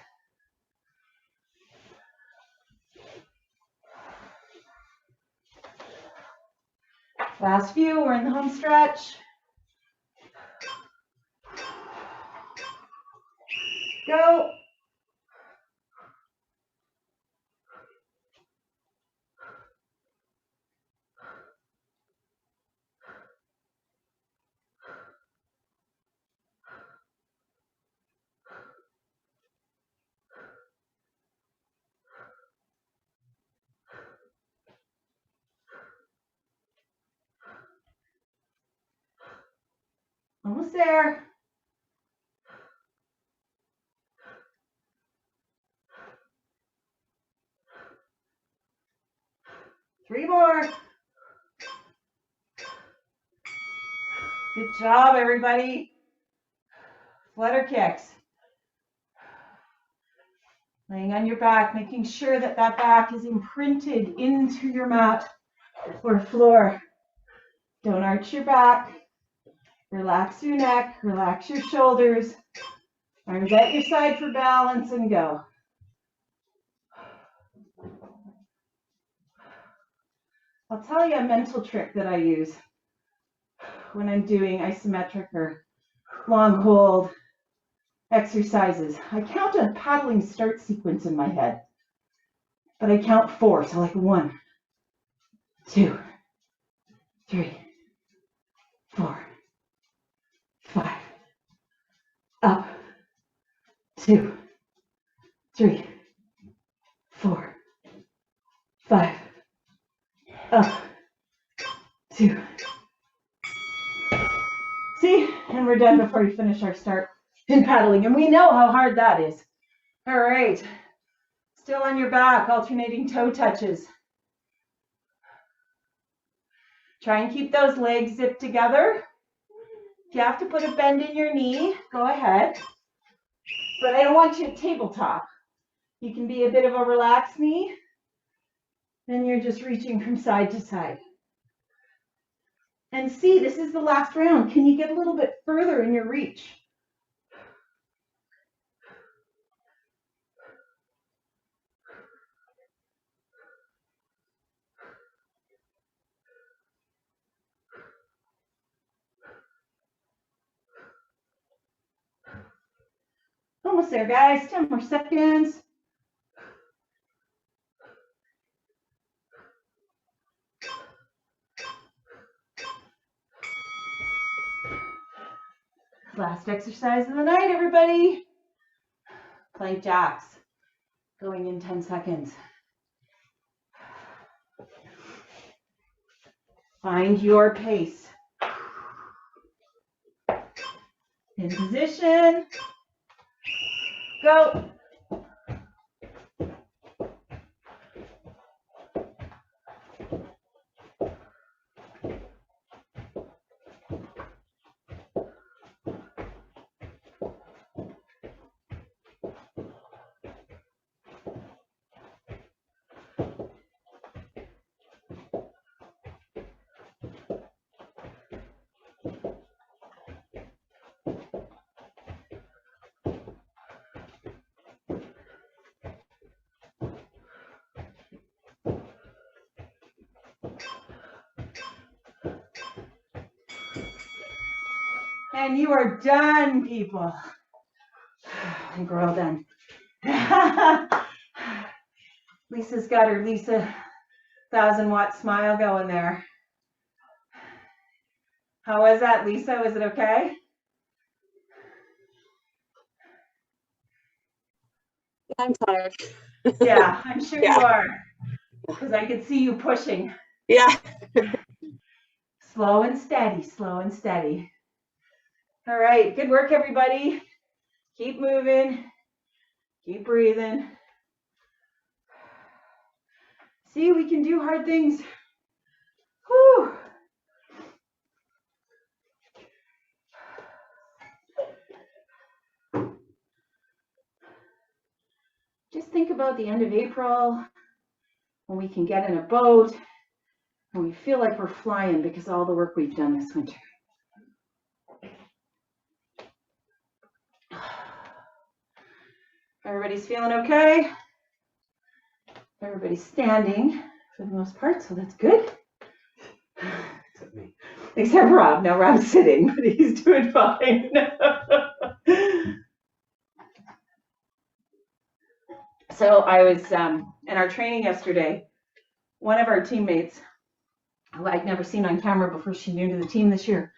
[SPEAKER 2] Last few, we're in the home stretch. Go. Almost there. Three more. Good job, everybody. Flutter kicks. Laying on your back, making sure that that back is imprinted into your mat or floor. Don't arch your back. Relax your neck, relax your shoulders. Arms at your side for balance and go. I'll tell you a mental trick that I use when I'm doing isometric or long hold exercises. I count a paddling start sequence in my head, but I count 4. So like 1, 2, 3, 4, 5. Up. 2, 3, 4, 5. Up. 2. See, and we're done before we finish our start in paddling, and we know how hard that is. All right, still on your back, alternating toe touches. Try and keep those legs zipped together. If you have to put a bend in your knee, go ahead. But I don't want you at tabletop. You can be a bit of a relaxed knee. Then you're just reaching from side to side. And see, this is the last round. Can you get a little bit further in your reach? Almost there, guys. 10 more seconds. Last exercise of the night, everybody. Plank jacks. Going in 10 seconds. Find your pace. In position. Go. And you are done, people. I think we're all done. Lisa's got her Lisa 1,000-watt smile going there. How was that, Lisa? Was it okay?
[SPEAKER 6] I'm tired.
[SPEAKER 2] Yeah, I'm sure
[SPEAKER 6] Yeah.
[SPEAKER 2] you are. Because I could see you pushing.
[SPEAKER 6] Yeah.
[SPEAKER 2] Slow and steady, slow and steady. All right, good work, everybody. Keep moving, keep breathing. See, we can do hard things. Whew. Just think about the end of April when we can get in a boat and we feel like we're flying because of all the work we've done this winter. Everybody's feeling okay? Everybody's standing for the most part, so that's good.
[SPEAKER 7] Except me.
[SPEAKER 2] Except Rob. Now Rob's sitting, but he's doing fine. So I was in our training yesterday. One of our teammates, who I'd never seen on camera before, she's new to the team this year.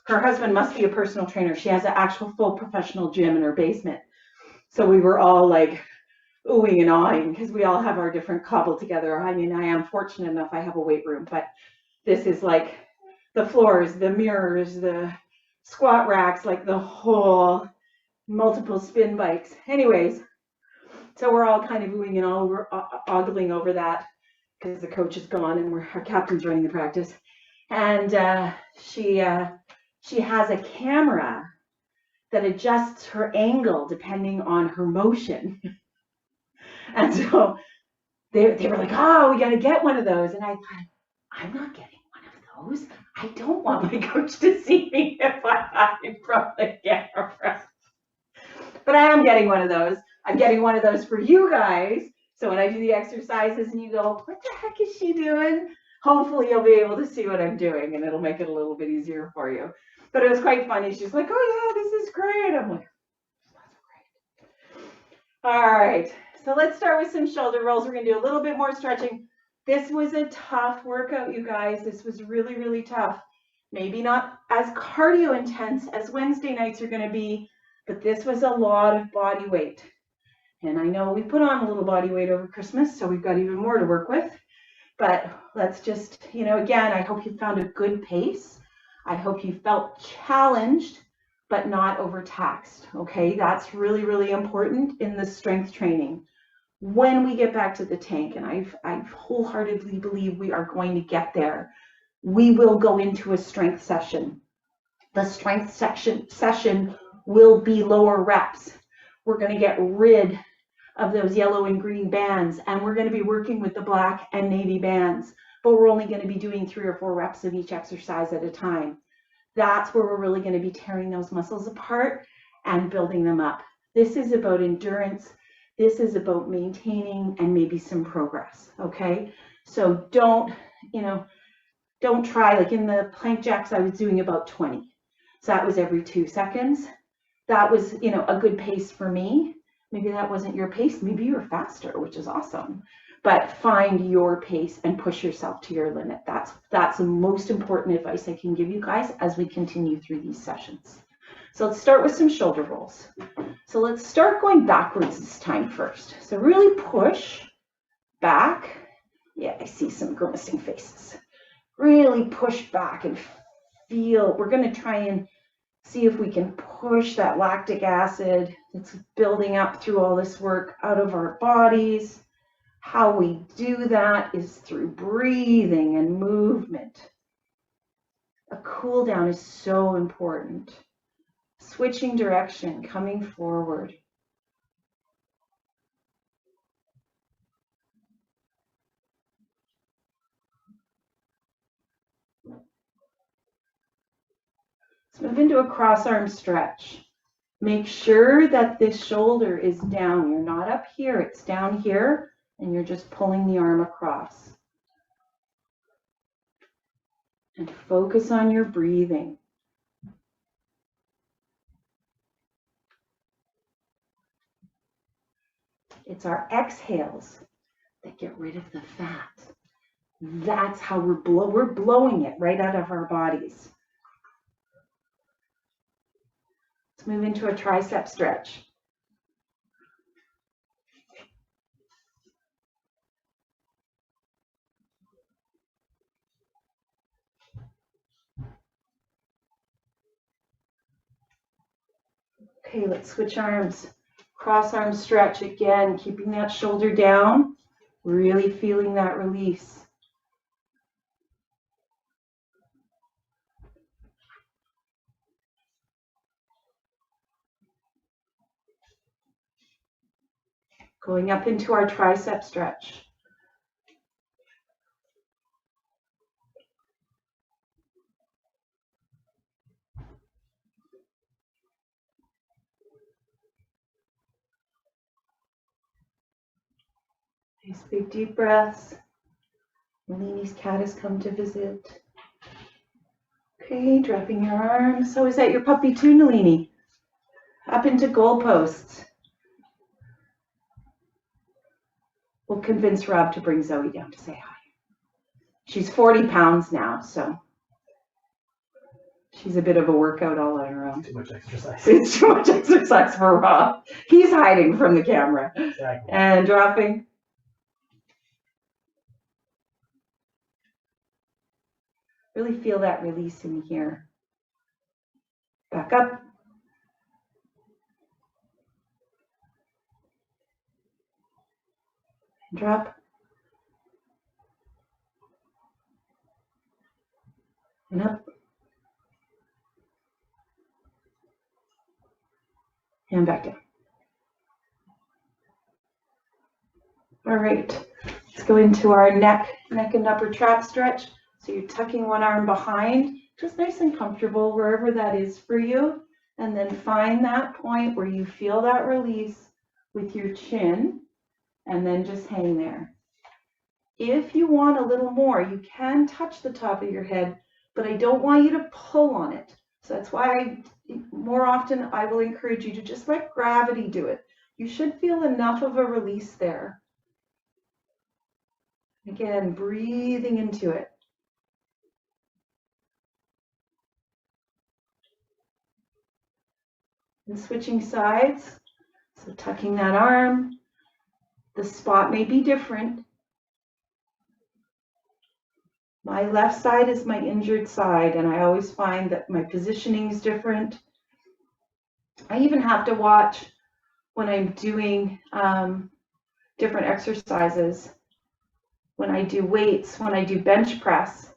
[SPEAKER 2] Her husband must be a personal trainer. She has an actual full professional gym in her basement. So we were all like oohing and awing because we all have our different cobbled together. I mean, I am fortunate enough I have a weight room, but this is like the floors, the mirrors, the squat racks, like the whole multiple spin bikes. Anyways, so we're all kind of oohing and all, we're ogling over that because the coach is gone and our captain's running the practice. And she has a camera that adjusts her angle depending on her motion. And so they were like, oh, we got to get one of those. And I thought, I'm not getting one of those. I don't want my coach to see me if I hide from the camera. But I am getting one of those. I'm getting one of those for you guys. So when I do the exercises and you go, what the heck is she doing? Hopefully you'll be able to see what I'm doing and it'll make it a little bit easier for you. But it was quite funny. She's like, oh yeah, this is great. I'm like, that's great. All right, so let's start with some shoulder rolls. We're gonna do a little bit more stretching. This was a tough workout, you guys. This was really, really tough. Maybe not as cardio intense as Wednesday nights are gonna be, but this was a lot of body weight. And I know we put on a little body weight over Christmas, so we've got even more to work with. But let's just, again, I hope you found a good pace. I hope you felt challenged, but not overtaxed, okay? That's really, really important in the strength training. When we get back to the tank, and I wholeheartedly believe we are going to get there, we will go into a strength session. The strength session will be lower reps. We're going to get rid of those yellow and green bands, and we're going to be working with the black and navy bands, but we're only going to be doing 3 or 4 reps of each exercise at a time. That's where we're really going to be tearing those muscles apart and building them up. This is about endurance. This is about maintaining and maybe some progress, okay? So don't try, like in the plank jacks, I was doing about 20. So that was every 2 seconds. That was, a good pace for me. Maybe that wasn't your pace. Maybe you were faster, which is awesome. But find your pace and push yourself to your limit. That's the most important advice I can give you guys as we continue through these sessions. So let's start with some shoulder rolls. So let's start going backwards this time first. So really push back. Yeah, I see some grimacing faces. Really push back and feel. We're going to try and See if we can push that lactic acid that's building up through all this work out of our bodies. How we do that is through breathing and movement. A cool down is so important. Switching direction, coming forward. Let's move into a cross arm stretch. Make sure that this shoulder is down. You're not up here, it's down here, and you're just pulling the arm across. And focus on your breathing. It's our exhales that get rid of the fat. That's how we're blowing it right out of our bodies. Let's move into a tricep stretch. Okay, let's switch arms. Cross arm stretch again, keeping that shoulder down, really feeling that release. Going up into our tricep stretch. Nice big deep breaths. Nalini's cat has come to visit. Okay, dropping your arms. So is that your puppy too, Nalini? Up into goalposts. We'll convince Rob to bring Zoe down to say hi. She's 40 pounds now, so she's a bit of a workout all on her own.
[SPEAKER 7] Too much exercise.
[SPEAKER 2] It's too much exercise for Rob. He's hiding from the camera.
[SPEAKER 7] Exactly.
[SPEAKER 2] And dropping. Really feel that release in here. Back up. And drop. And up. And back down. All right, let's go into our neck and upper trap stretch. So you're tucking one arm behind, just nice and comfortable wherever that is for you. And then find that point where you feel that release with your chin, and then just hang there. If you want a little more, you can touch the top of your head, but I don't want you to pull on it. So that's why more often I will encourage you to just let gravity do it. You should feel enough of a release there. Again, breathing into it. And switching sides, so tucking that arm. The spot may be different. My left side is my injured side, and I always find that my positioning is different. I even have to watch when I'm doing different exercises. When I do weights, when I do bench press,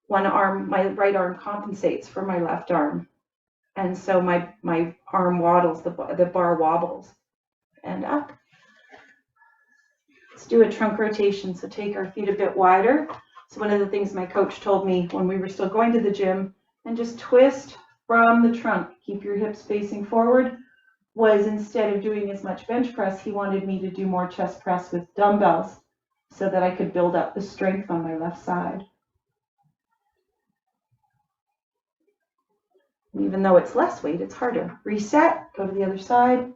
[SPEAKER 2] one arm, my right arm compensates for my left arm. And so my arm waddles, the bar wobbles. And up. Let's do a trunk rotation. So take our feet a bit wider. So one of the things my coach told me when we were still going to the gym, and just twist from the trunk, keep your hips facing forward, was instead of doing as much bench press, he wanted me to do more chest press with dumbbells so that I could build up the strength on my left side. And even though it's less weight, it's harder. Reset, go to the other side.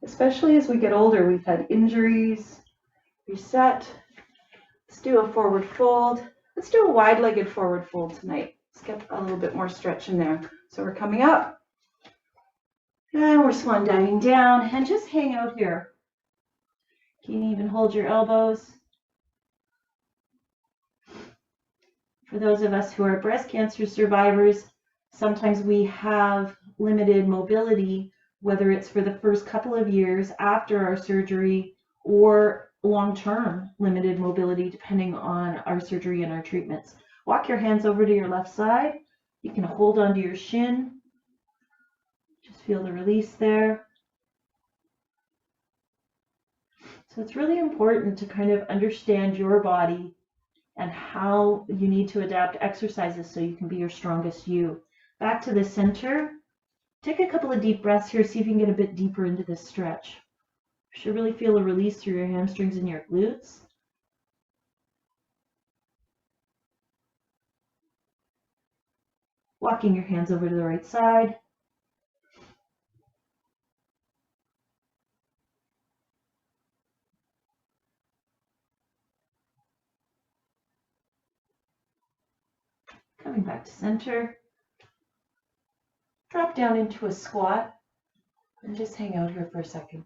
[SPEAKER 2] Especially as we get older, we've had injuries. Reset. Let's do a forward fold. Let's do a wide-legged forward fold tonight. Let's get a little bit more stretch in there. So we're coming up. And we're swan diving down. And just hang out here. You can even hold your elbows. For those of us who are breast cancer survivors, sometimes we have limited mobility, whether it's for the first couple of years after our surgery or long-term limited mobility, depending on our surgery and our treatments. Walk your hands over to your left side. You can hold onto your shin. Just feel the release there. So it's really important to kind of understand your body and how you need to adapt exercises so you can be your strongest you. Back to the center. Take a couple of deep breaths here. See if you can get a bit deeper into this stretch. You should really feel a release through your hamstrings and your glutes. Walking your hands over to the right side. Coming back to center. Drop down into a squat and just hang out here for a second.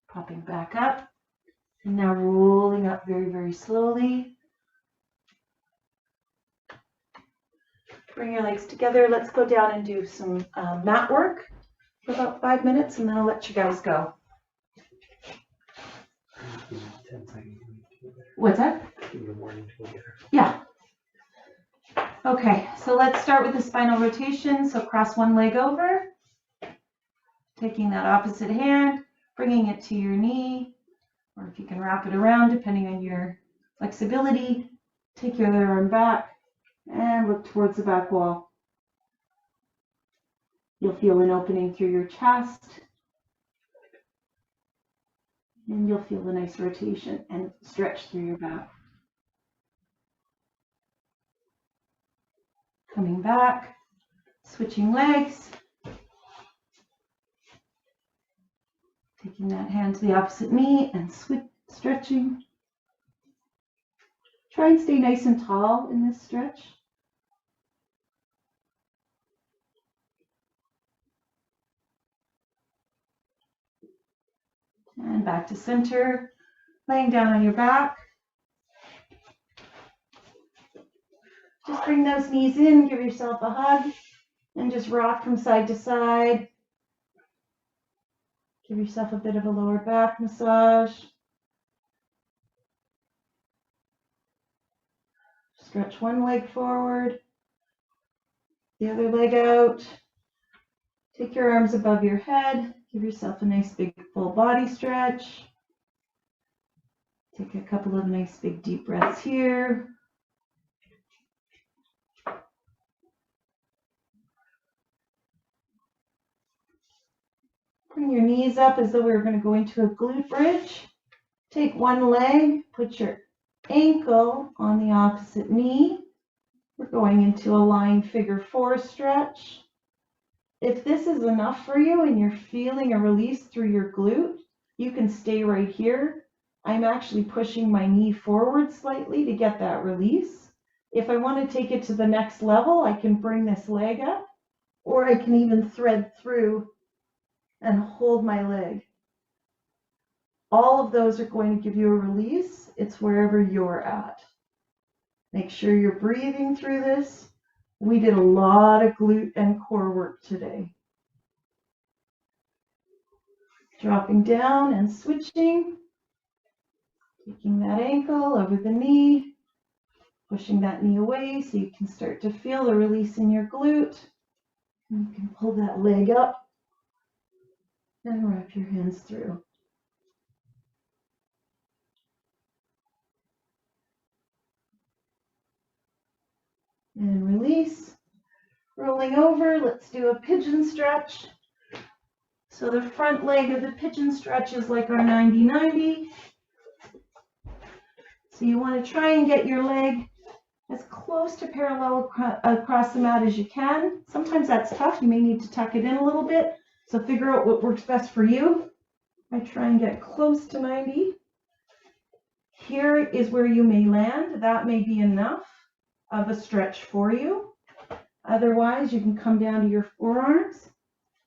[SPEAKER 2] Popping back up. And now rolling up very, very slowly. Bring your legs together. Let's go down and do some mat work for about 5 minutes, and then I'll let you guys go.
[SPEAKER 7] 10 seconds.
[SPEAKER 2] What's that?
[SPEAKER 7] In the morning together.
[SPEAKER 2] Yeah. Okay, so let's start with the spinal rotation. So cross one leg over, taking that opposite hand, bringing it to your knee, or if you can wrap it around, depending on your flexibility. Take your other arm back and look towards the back wall. You'll feel an opening through your chest, and you'll feel a nice rotation and stretch through your back. Coming back, switching legs. Taking that hand to the opposite knee and stretching. Try and stay nice and tall in this stretch. And back to center, laying down on your back. Just bring those knees in, give yourself a hug, and just rock from side to side. Give yourself a bit of a lower back massage. Stretch one leg forward, the other leg out. Take your arms above your head. Give yourself a nice big full body stretch. Take a couple of nice big deep breaths here. Bring your knees up as though we were going to go into a glute bridge. Take one leg, put your ankle on the opposite knee. We're going into a lying figure 4 stretch. If this is enough for you and you're feeling a release through your glute, you can stay right here. I'm actually pushing my knee forward slightly to get that release. If I want to take it to the next level, I can bring this leg up, or I can even thread through and hold my leg. All of those are going to give you a release. It's wherever you're at. Make sure you're breathing through this. We did a lot of glute and core work today. Dropping down and switching. Taking that ankle over the knee. Pushing that knee away so you can start to feel the release in your glute. And you can pull that leg up and wrap your hands through. And release. Rolling over, let's do a pigeon stretch. So the front leg of the pigeon stretch is like our 90-90. So you want to try and get your leg as close to parallel across the mat as you can. Sometimes that's tough. You may need to tuck it in a little bit. So figure out what works best for you. I try and get close to 90. Here is where you may land. That may be enough of a stretch for you. Otherwise, you can come down to your forearms,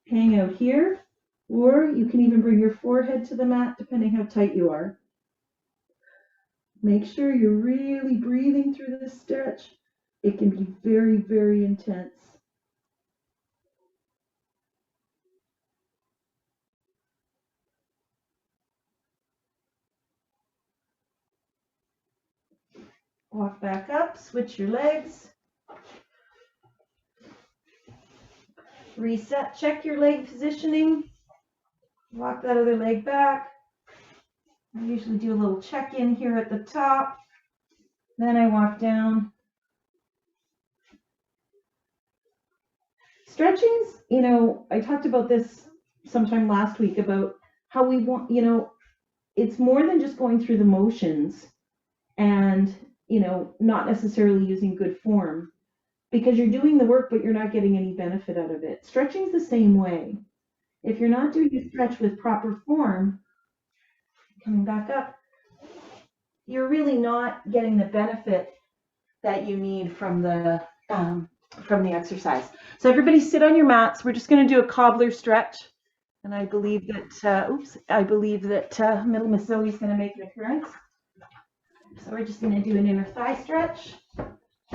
[SPEAKER 2] hang out here, Or you can even bring your forehead to the mat, depending how tight you are. Make sure you're really breathing through this stretch. It can be very, very intense. Walk back up, switch your legs. Reset, check your leg positioning. Walk that other leg back. I usually do a little check-in here at the top. Then I walk down. Stretchings, you know, I talked about this sometime last week about how we want, you know, it's more than just going through the motions and, you know, not necessarily using good form, because you're doing the work, but you're not getting any benefit out of it. Stretching's the same way. If you're not doing a stretch with proper form, coming back up, you're really not getting the benefit that you need from the exercise. So everybody sit on your mats. We're just going to do a cobbler stretch. And I believe that, Middle Miss Zoe is going to make an appearance. So we're just going to do an inner thigh stretch.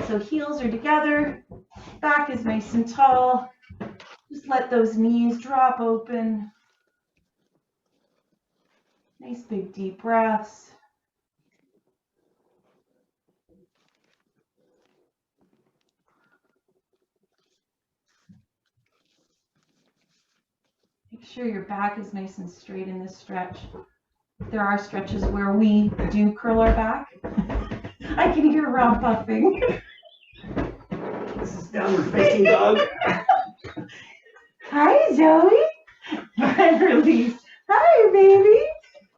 [SPEAKER 2] So heels are together, back is nice and tall. Just let those knees drop open. Nice big deep breaths. Make sure your back is nice and straight in this stretch. There are stretches where we do curl our back. I can hear Rob puffing.
[SPEAKER 7] This is downward facing dog.
[SPEAKER 2] Hi, Zoe. And release. Hi, baby.